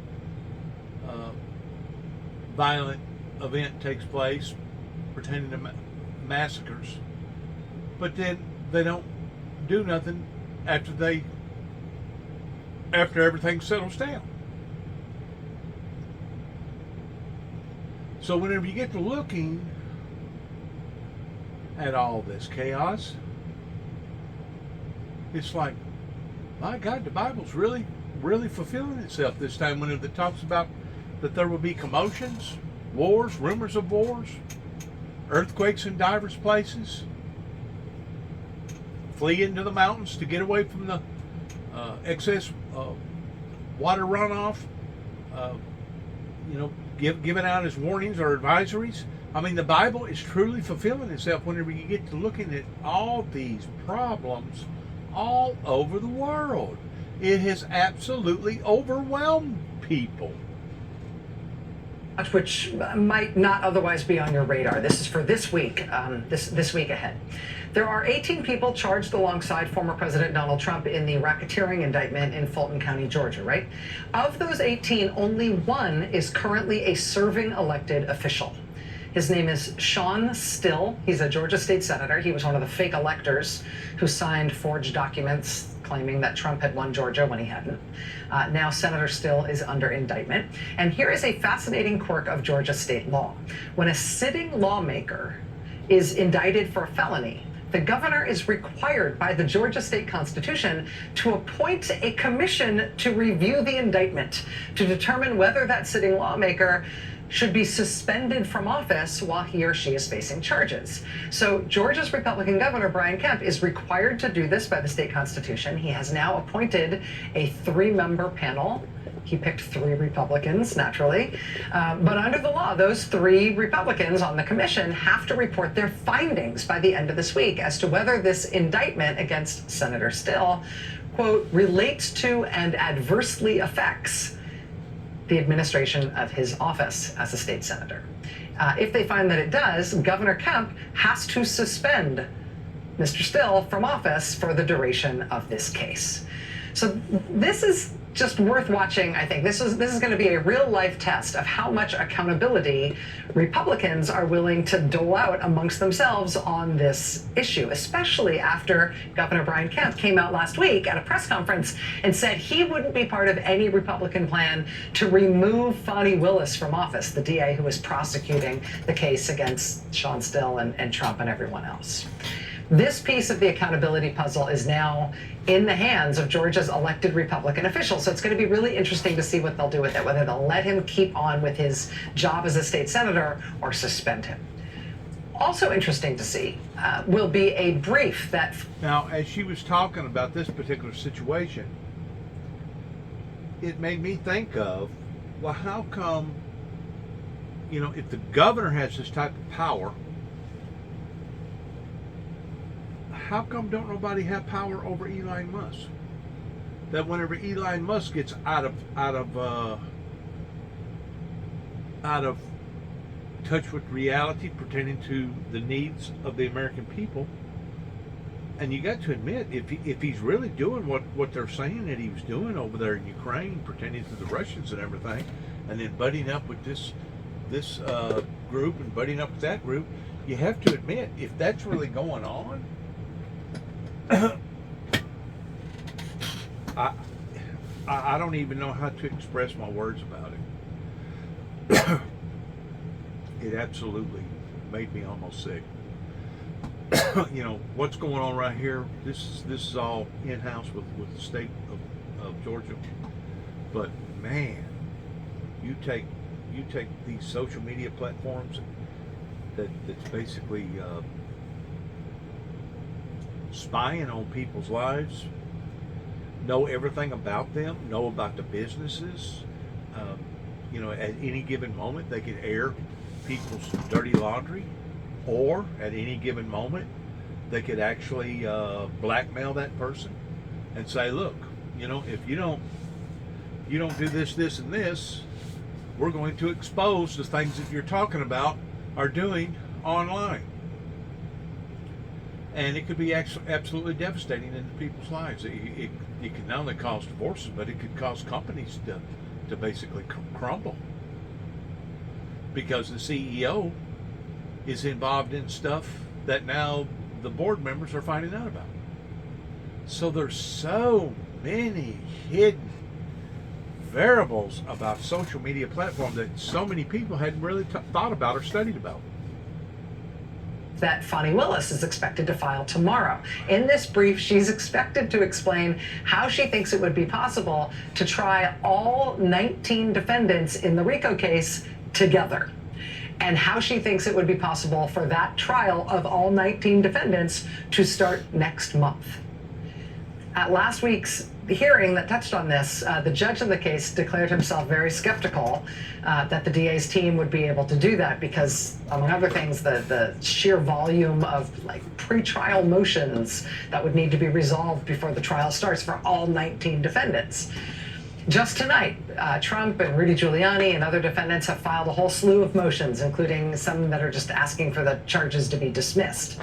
[SPEAKER 1] violent event takes place pertaining to massacres. But then they don't do nothing after everything settles down. So whenever you get to looking at all this chaos, it's like, my God, the Bible's really, really fulfilling itself this time when it talks about that there will be commotions, wars, rumors of wars, earthquakes in divers places, flee into the mountains to get away from the excess water runoff, you know, given out as warnings or advisories. I mean, the Bible is truly fulfilling itself whenever you get to looking at all these problems all over the world. It has absolutely overwhelmed people.
[SPEAKER 2] Which might not otherwise be on your radar. This is for this week, this week ahead. There are 18 people charged alongside former President Donald Trump in the racketeering indictment in Fulton County, Georgia, right? Of those 18, only one is currently a serving elected official. His name is Sean Still. He's a Georgia state senator. He was one of the fake electors who signed forged documents claiming that Trump had won Georgia when he hadn't. Now Senator Still is under indictment. And here is a fascinating quirk of Georgia state law. When a sitting lawmaker is indicted for a felony, the governor is required by the Georgia state constitution to appoint a commission to review the indictment to determine whether that sitting lawmaker should be suspended from office while he or she is facing charges. So Georgia's Republican governor, Brian Kemp, is required to do this by the state constitution. He has now appointed a 3-member panel. He picked 3 Republicans, naturally. But under the law, those 3 Republicans on the commission have to report their findings by the end of this week as to whether this indictment against Senator Still, quote, relates to and adversely affects the administration of his office as a state senator. If they find that it does, Governor Kemp has to suspend Mr. Still from office for the duration of this case. So this is just worth watching. I think this is going to be a real life test of how much accountability Republicans are willing to dole out amongst themselves on this issue, especially after Governor Brian Kemp came out last week at a press conference and said he wouldn't be part of any Republican plan to remove Fani Willis from office, the DA who was prosecuting the case against Sean Still and Trump and everyone else. This piece of the accountability puzzle is now in the hands of Georgia's elected Republican officials. So it's going to be really interesting to see what they'll do with it, whether they'll let him keep on with his job as a state senator or suspend him. Also interesting to see will be a brief that...
[SPEAKER 1] Now, as she was talking about this particular situation, it made me think of, well, how come, if the governor has this type of power, how come don't nobody have power over Elon Musk? That whenever Elon Musk gets out of touch with reality pertaining to the needs of the American people, and you got to admit, if he's really doing what they're saying that he was doing over there in Ukraine, pertaining to the Russians and everything, and then buddying up with this group and buddying up with that group, you have to admit, if that's really going on, I don't even know how to express my words about it. It absolutely made me almost sick. What's going on right here, this is all in-house with the state of Georgia. But man, you take these social media platforms that's basically spying on people's lives, know everything about them, know about the businesses. At any given moment they can air people's dirty laundry, or at any given moment they could actually blackmail that person and say, look, if you don't do this and this, we're going to expose the things that you're talking about are doing online. And it could be absolutely devastating into people's lives. It could not only cause divorces, but it could cause companies to basically crumble, because the CEO is involved in stuff that now the board members are finding out about. So there's so many hidden variables about social media platforms that so many people hadn't really thought about or studied about.
[SPEAKER 2] That Fani Willis is expected to file tomorrow. In this brief, she's expected to explain how she thinks it would be possible to try all 19 defendants in the RICO case together, and how she thinks it would be possible for that trial of all 19 defendants to start next month. At last week's hearing that touched on this, the judge in the case declared himself very skeptical that the DA's team would be able to do that because, among other things, the sheer volume of pre-trial motions that would need to be resolved before the trial starts for all 19 defendants. Just tonight, Trump and Rudy Giuliani and other defendants have filed a whole slew of motions, including some that are just asking for the charges to be dismissed.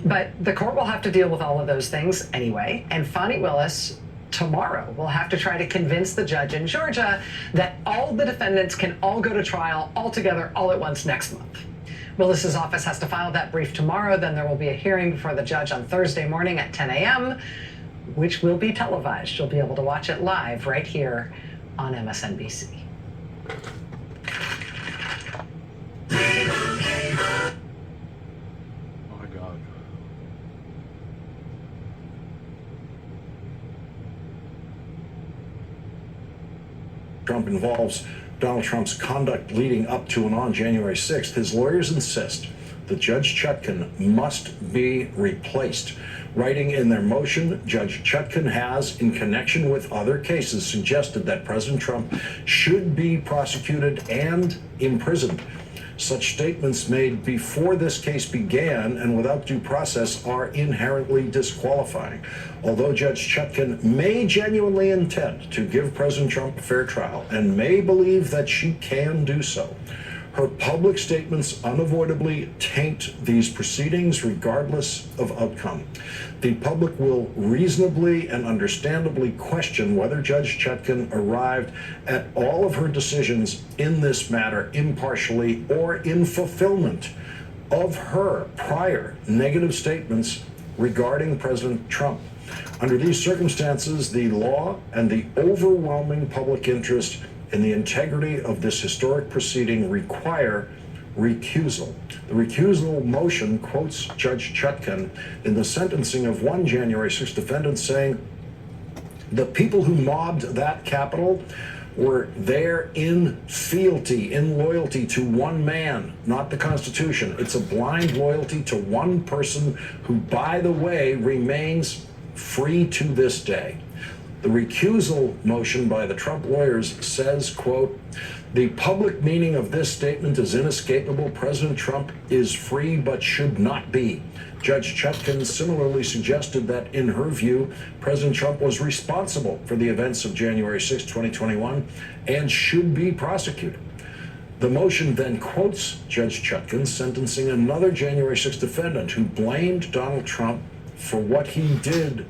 [SPEAKER 2] But the court will have to deal with all of those things anyway, and Fani Willis tomorrow will have to try to convince the judge in Georgia that all the defendants can all go to trial all together all at once next month. Willis's office has to file that brief tomorrow, then there will be a hearing before the judge on Thursday morning at 10 a.m., which will be televised. You'll be able to watch it live right here on MSNBC.
[SPEAKER 10] Trump involves Donald Trump's conduct leading up to and on January 6th, his lawyers insist that Judge Chutkan must be replaced. Writing in their motion, Judge Chutkan has, in connection with other cases, suggested that President Trump should be prosecuted and imprisoned. Such statements made before this case began and without due process are inherently disqualifying. Although Judge Chutkan may genuinely intend to give President Trump a fair trial and may believe that she can do so, Her public statements unavoidably taint these proceedings regardless of outcome. The public will reasonably and understandably question whether Judge Chutkan arrived at all of her decisions in this matter impartially or in fulfillment of her prior negative statements regarding President Trump. Under these circumstances, the law and the overwhelming public interest in the integrity of this historic proceeding require recusal. The recusal motion quotes Judge Chutkan in the sentencing of one January 6 defendant saying, "The people who mobbed that Capitol were there in fealty, in loyalty to one man, not the Constitution. It's a blind loyalty to one person who, by the way, remains free to this day." The recusal motion by the Trump lawyers says, quote, "The public meaning of this statement is inescapable. President Trump is free but should not be." Judge Chutkan similarly suggested that, in her view, President Trump was responsible for the events of January 6, 2021, and should be prosecuted. The motion then quotes Judge Chutkan sentencing another January 6 defendant who blamed Donald Trump for what he did.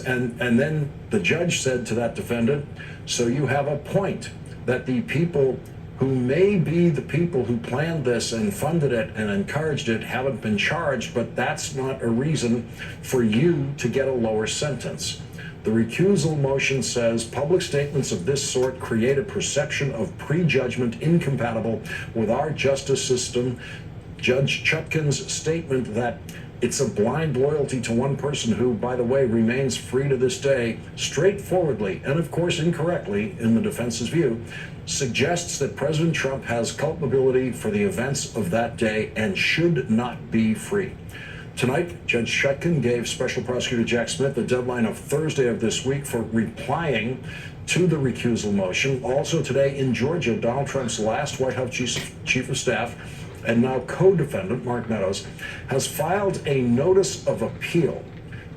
[SPEAKER 10] And then the judge said to that defendant, "So you have a point that the people who may be the people who planned this and funded it and encouraged it haven't been charged, but that's not a reason for you to get a lower sentence." The recusal motion says public statements of this sort create a perception of prejudgment incompatible with our justice system. Judge Chutkan's statement that it's a blind loyalty to one person who, by the way, remains free to this day, straightforwardly, and of course incorrectly in the defense's view, suggests that President Trump has culpability for the events of that day and should not be free. Tonight, Judge Chutkan gave Special Prosecutor Jack Smith the deadline of Thursday of this week for replying to the recusal motion. Also today in Georgia, Donald Trump's last White House chief of staff and now co-defendant, Mark Meadows, has filed a notice of appeal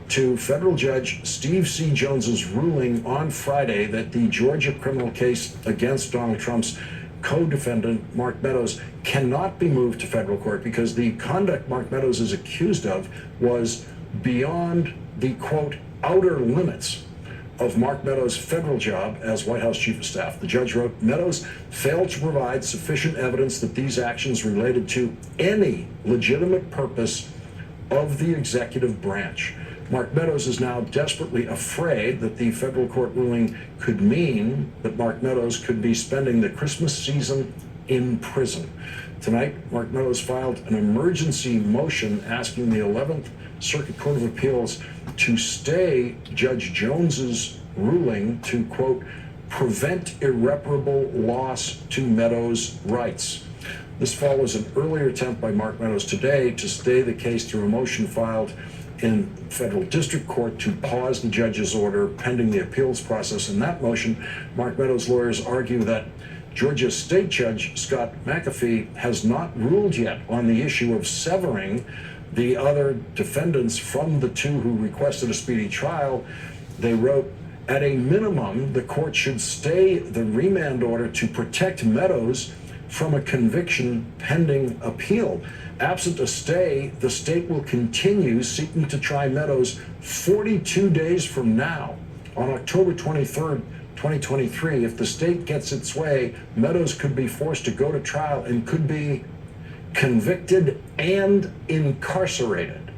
[SPEAKER 10] to federal judge Steve C. Jones's ruling on Friday that the Georgia criminal case against Donald Trump's co-defendant, Mark Meadows, cannot be moved to federal court because the conduct Mark Meadows is accused of was beyond the, quote, outer limits of Mark Meadows' federal job as White House Chief of Staff. The judge wrote, "Meadows failed to provide sufficient evidence that these actions related to any legitimate purpose of the executive branch." Mark Meadows is now desperately afraid that the federal court ruling could mean that Mark Meadows could be spending the Christmas season in prison. Tonight, Mark Meadows filed an emergency motion asking the 11th Circuit Court of Appeals to stay Judge Jones's ruling to, quote, prevent irreparable loss to Meadows' rights. This follows an earlier attempt by Mark Meadows today to stay the case through a motion filed in federal district court to pause the judge's order pending the appeals process. In that motion, Mark Meadows' lawyers argue that Georgia State Judge Scott McAfee has not ruled yet on the issue of severing the other defendants from the two who requested a speedy trial. They wrote, at a minimum, the court should stay the remand order to protect Meadows from a conviction pending appeal. Absent a stay, the state will continue seeking to try Meadows 42 days from now, on October 23rd, 2023. If the state gets its way, Meadows could be forced to go to trial and could be convicted and incarcerated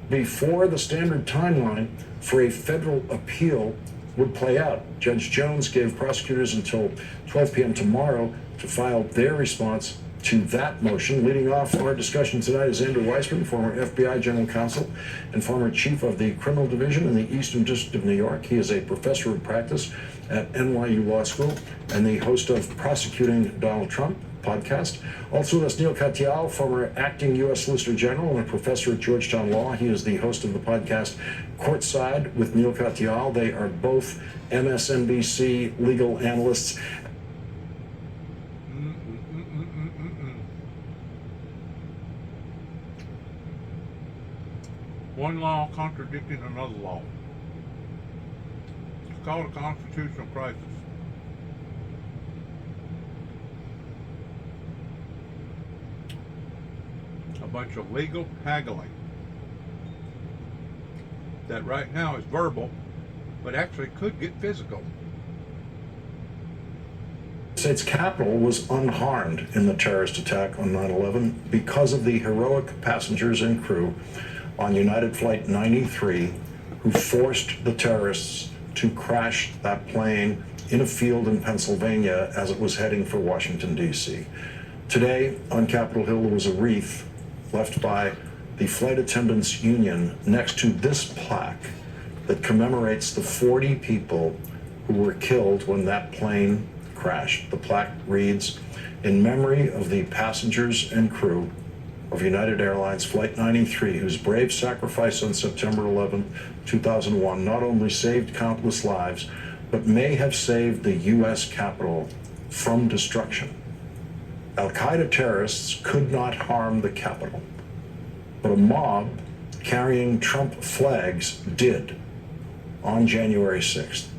[SPEAKER 10] before the standard timeline for a federal appeal would play out. Judge Jones gave prosecutors until 12 p.m. tomorrow to file their response to that motion. Leading off our discussion tonight is Andrew Weissmann, former FBI General Counsel and former Chief of the Criminal Division in the Eastern District of New York. He is a professor of practice at NYU Law School and the host of Prosecuting Donald Trump podcast. Also with us, Neil Katyal, former acting U.S. Solicitor General and a professor at Georgetown Law. He is the host of the podcast Courtside with Neil Katyal. They are both MSNBC legal analysts.
[SPEAKER 1] One law contradicting another law. It's called a constitutional crisis. bunch of legal haggling that right now is verbal, but actually could get physical.
[SPEAKER 10] The state's capital was unharmed in the terrorist attack on 9/11 because of the heroic passengers and crew on United Flight 93 who forced the terrorists to crash that plane in a field in Pennsylvania as it was heading for Washington, D.C. Today on Capitol Hill, there was a wreath left by the Flight Attendants Union next to this plaque that commemorates the 40 people who were killed when that plane crashed. The plaque reads, "In memory of the passengers and crew of United Airlines Flight 93, whose brave sacrifice on September 11, 2001 not only saved countless lives, but may have saved the U.S. Capitol from destruction. Al-Qaeda terrorists could not harm the Capitol, but a mob carrying Trump flags did on January 6th.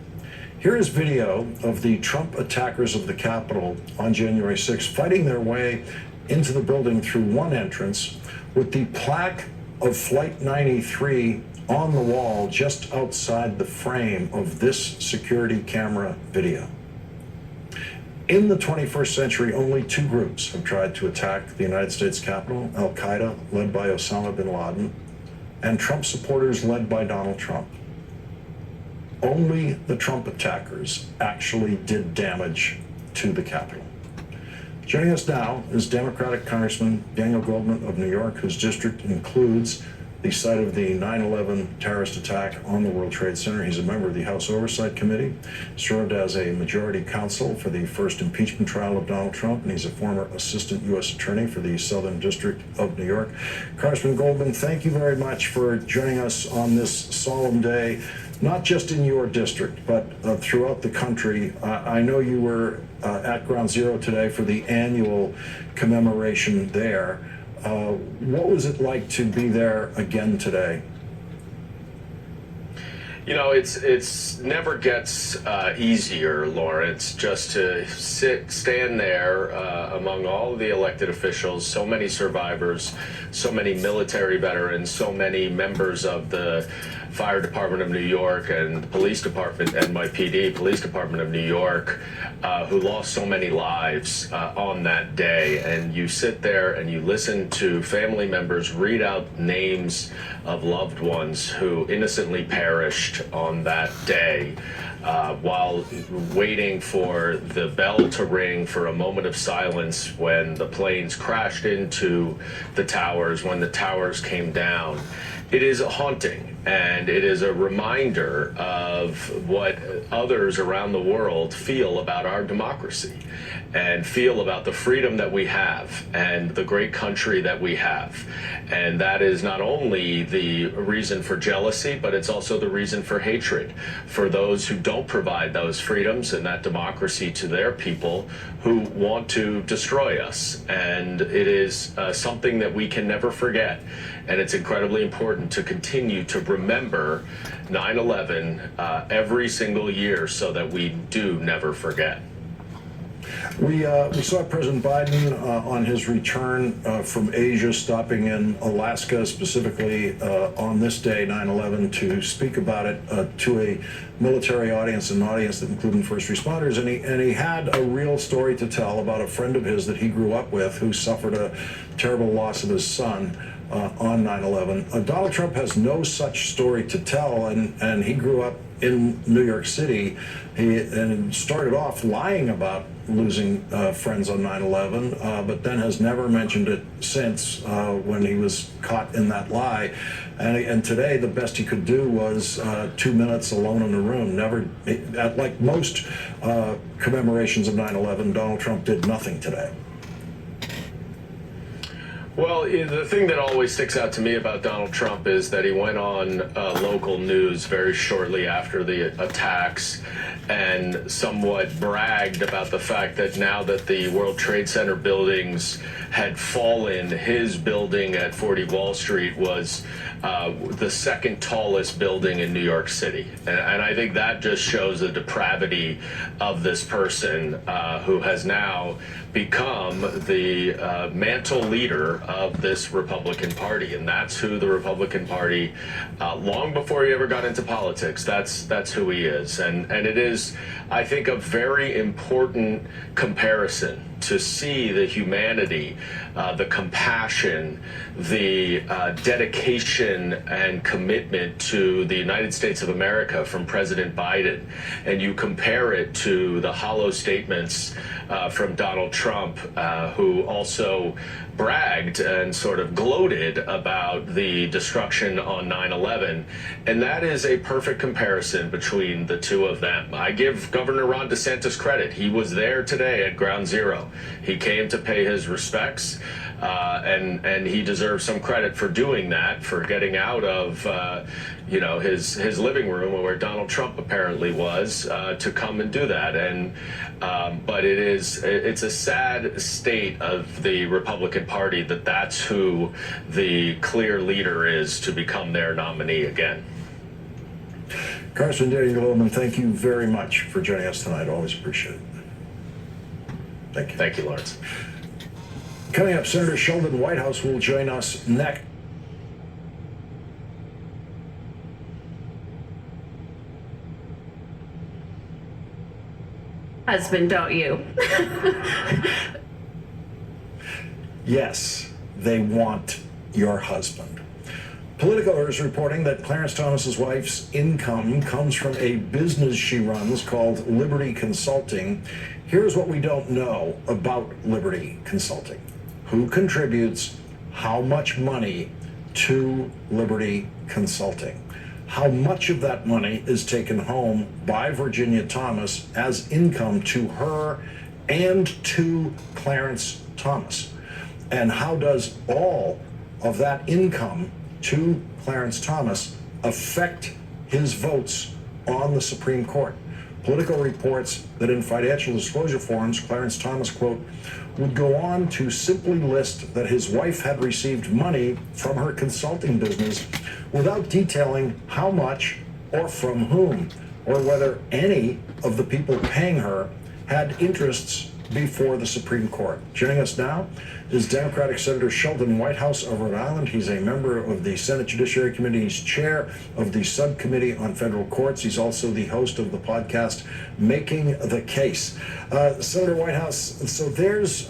[SPEAKER 10] Here is video of the Trump attackers of the Capitol on January 6th fighting their way into the building through one entrance with the plaque of Flight 93 on the wall just outside the frame of this security camera video. In the 21st century, only two groups have tried to attack the United States Capitol: Al-Qaeda, led by Osama bin Laden, and Trump supporters led by Donald Trump. Only the Trump attackers actually did damage to the Capitol. Joining us now is Democratic Congressman Daniel Goldman of New York, whose district includes the site of the 9/11 terrorist attack on the World Trade Center. He's a member of the House Oversight Committee, served as a majority counsel for the first impeachment trial of Donald Trump, and he's a former assistant U.S. attorney for the Southern District of New York. Congressman Goldman, thank you very much for joining us on this solemn day, not just in your district, but throughout the country. I know you were at Ground Zero today for the annual commemoration there. What was it like to be there again today?
[SPEAKER 12] You know, it's never gets easier, Lawrence, just to stand there among all of the elected officials, so many survivors, so many military veterans, so many members of the Fire Department of New York and the Police Department, NYPD, Police Department of New York, who lost so many lives on that day. And you sit there and you listen to family members read out names of loved ones who innocently perished on that day, while waiting for the bell to ring for a moment of silence when the planes crashed into the towers, when the towers came down. It is haunting, and it is a reminder of what others around the world feel about our democracy and feel about the freedom that we have and the great country that we have. And that is not only the reason for jealousy, but it's also the reason for hatred for those who don't provide those freedoms and that democracy to their people who want to destroy us. And it is something that we can never forget. And it's incredibly important to continue to remember 9/11 every single year so that we do never forget.
[SPEAKER 10] We saw President Biden on his return from Asia, stopping in Alaska, specifically on this day, 9/11, to speak about it to a military audience, an audience that included first responders. And he had a real story to tell about a friend of his that he grew up with who suffered a terrible loss of his son on 9/11. Donald Trump has no such story to tell, and he grew up in New York City. And started off lying about losing friends on 9/11, but then has never mentioned it since when he was caught in that lie. And today, the best he could do was 2 minutes alone in a room. Never, like most commemorations of 9/11, Donald Trump did nothing today.
[SPEAKER 12] Well, the thing that always sticks out to me about Donald Trump is that he went on local news very shortly after the attacks and somewhat bragged about the fact that now that the World Trade Center buildings had fallen, his building at 40 Wall Street was the second tallest building in New York City. And I think that just shows the depravity of this person who has now become the mantle leader of this Republican Party, and that's who the Republican Party, long before he ever got into politics, that's who he is. And it is, I think, a very important comparison to see the humanity, the compassion, the dedication and commitment to the United States of America from President Biden, and you compare it to the hollow statements from Donald Trump, who also bragged and sort of gloated about the destruction on 9/11, and that is a perfect comparison between the two of them. I give Governor Ron DeSantis credit. He was there today at Ground Zero. He came to pay his respects, and he deserves some credit for doing that, for getting out of his living room where Donald Trump apparently was, to come and do that. And but it's a sad state of the Republican Party that that's who the clear leader is to become their nominee again.
[SPEAKER 10] Congressman Danny Goldman, thank you very much for joining us tonight. Always appreciate it. Thank you.
[SPEAKER 12] Thank you, Lawrence.
[SPEAKER 10] Coming up, Senator Sheldon Whitehouse will join us next.
[SPEAKER 13] Husband, don't you?
[SPEAKER 10] Yes, they want your husband. Politico is reporting that Clarence Thomas's wife's income comes from a business she runs called Liberty Consulting. Here's what we don't know about Liberty Consulting. Who contributes how much money to Liberty Consulting? How much of that money is taken home by Virginia Thomas as income to her and to Clarence Thomas? And how does all of that income to Clarence Thomas affect his votes on the Supreme Court? Politico reports that in financial disclosure forms, Clarence Thomas, quote, would go on to simply list that his wife had received money from her consulting business without detailing how much or from whom, or whether any of the people paying her had interests before the Supreme Court. Joining us now is Democratic Senator Sheldon Whitehouse of Rhode Island. He's a member of the Senate Judiciary Committee. He's chair of the Subcommittee on Federal Courts. He's also the host of the podcast Making the Case. Senator Whitehouse, so there's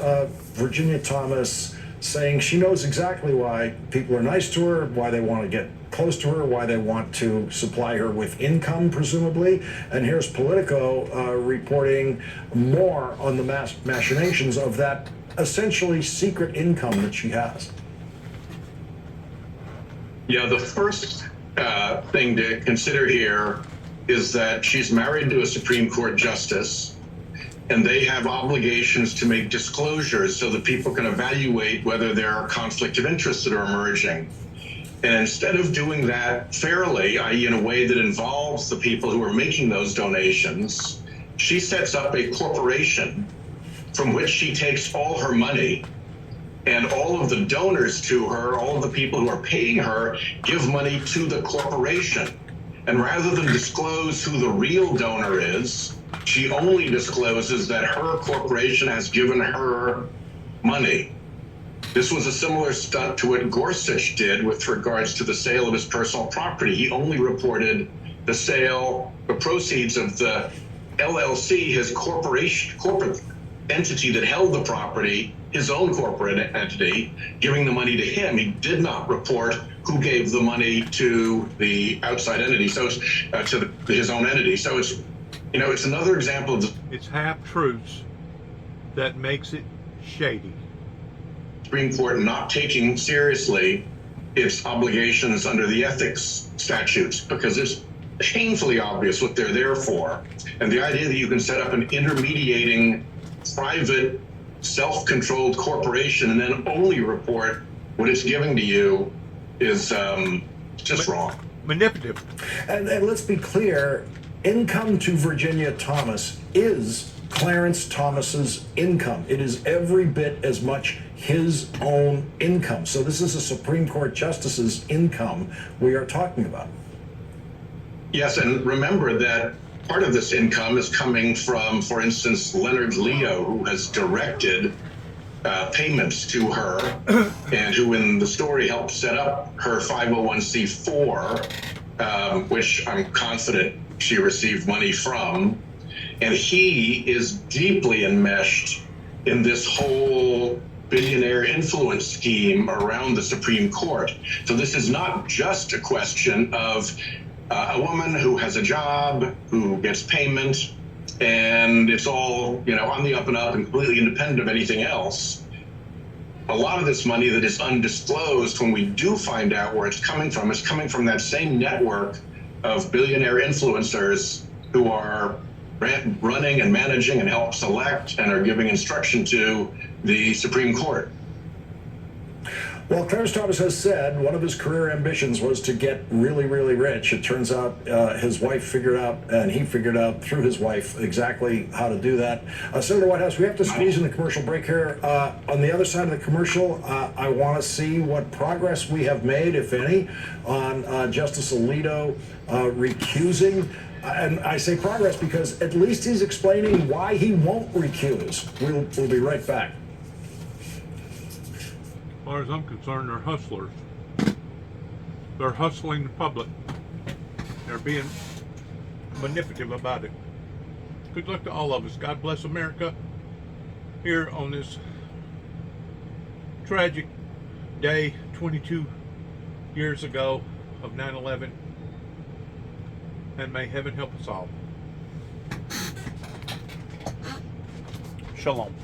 [SPEAKER 10] Virginia Thomas saying she knows exactly why people are nice to her, why they want to get close to her, why they want to supply her with income, presumably. And here's Politico reporting more on the machinations of that essentially secret income that she has.
[SPEAKER 14] Yeah, the first thing to consider here is that she's married to a Supreme Court justice, and they have obligations to make disclosures so that people can evaluate whether there are conflicts of interest that are emerging. And instead of doing that fairly, i.e. in a way that involves the people who are making those donations, she sets up a corporation from which she takes all her money, and all of the donors to her, all of the people who are paying her, give money to the corporation. And rather than disclose who the real donor is, she only discloses that her corporation has given her money. This was a similar stunt to what Gorsuch did with regards to the sale of his personal property. He only reported the sale, the proceeds of the LLC, his corporate entity that held the property, his own corporate entity, giving the money to him. He did not report who gave the money to the outside entity, so it's to his own entity. So it's, it's another example of
[SPEAKER 1] it's half-truths that makes it shady.
[SPEAKER 14] Supreme Court not taking seriously its obligations under the ethics statutes, because it's painfully obvious what they're there for. And the idea that you can set up an intermediating private self-controlled corporation and then only report what it's giving to you is just wrong.
[SPEAKER 1] Manipulative.
[SPEAKER 10] And let's be clear, income to Virginia Thomas is Clarence Thomas's income. It is every bit as much his own income. So this is a Supreme Court justice's income we are talking about.
[SPEAKER 14] Yes, and remember that part of this income is coming from, for instance, Leonard Leo, who has directed payments to her, and who in the story helped set up her 501c4, which I'm confident she received money from. And he is deeply enmeshed in this whole billionaire influence scheme around the Supreme Court. So this is not just a question of a woman who has a job, who gets payment, and it's all, on the up and up and completely independent of anything else. A lot of this money that is undisclosed, when we do find out where it's coming from, is coming from that same network of billionaire influencers who are running and managing and help select and are giving instruction to the Supreme Court.
[SPEAKER 10] Well, Clarence Thomas has said one of his career ambitions was to get really, really rich. It turns out his wife figured out, and he figured out through his wife exactly how to do that. Senator Whitehouse, we have to squeeze in the commercial break here. On the other side of the commercial, I want to see what progress we have made, if any, on Justice Alito recusing. And I say progress because at least he's explaining why he won't recuse. We'll be right back.
[SPEAKER 1] As far as I'm concerned, they're hustlers. They're hustling the public. They're being manipulative about it. Good luck to all of us. God bless America. Here on this tragic day 22 years ago of 9/11. And may heaven help us all. Shalom.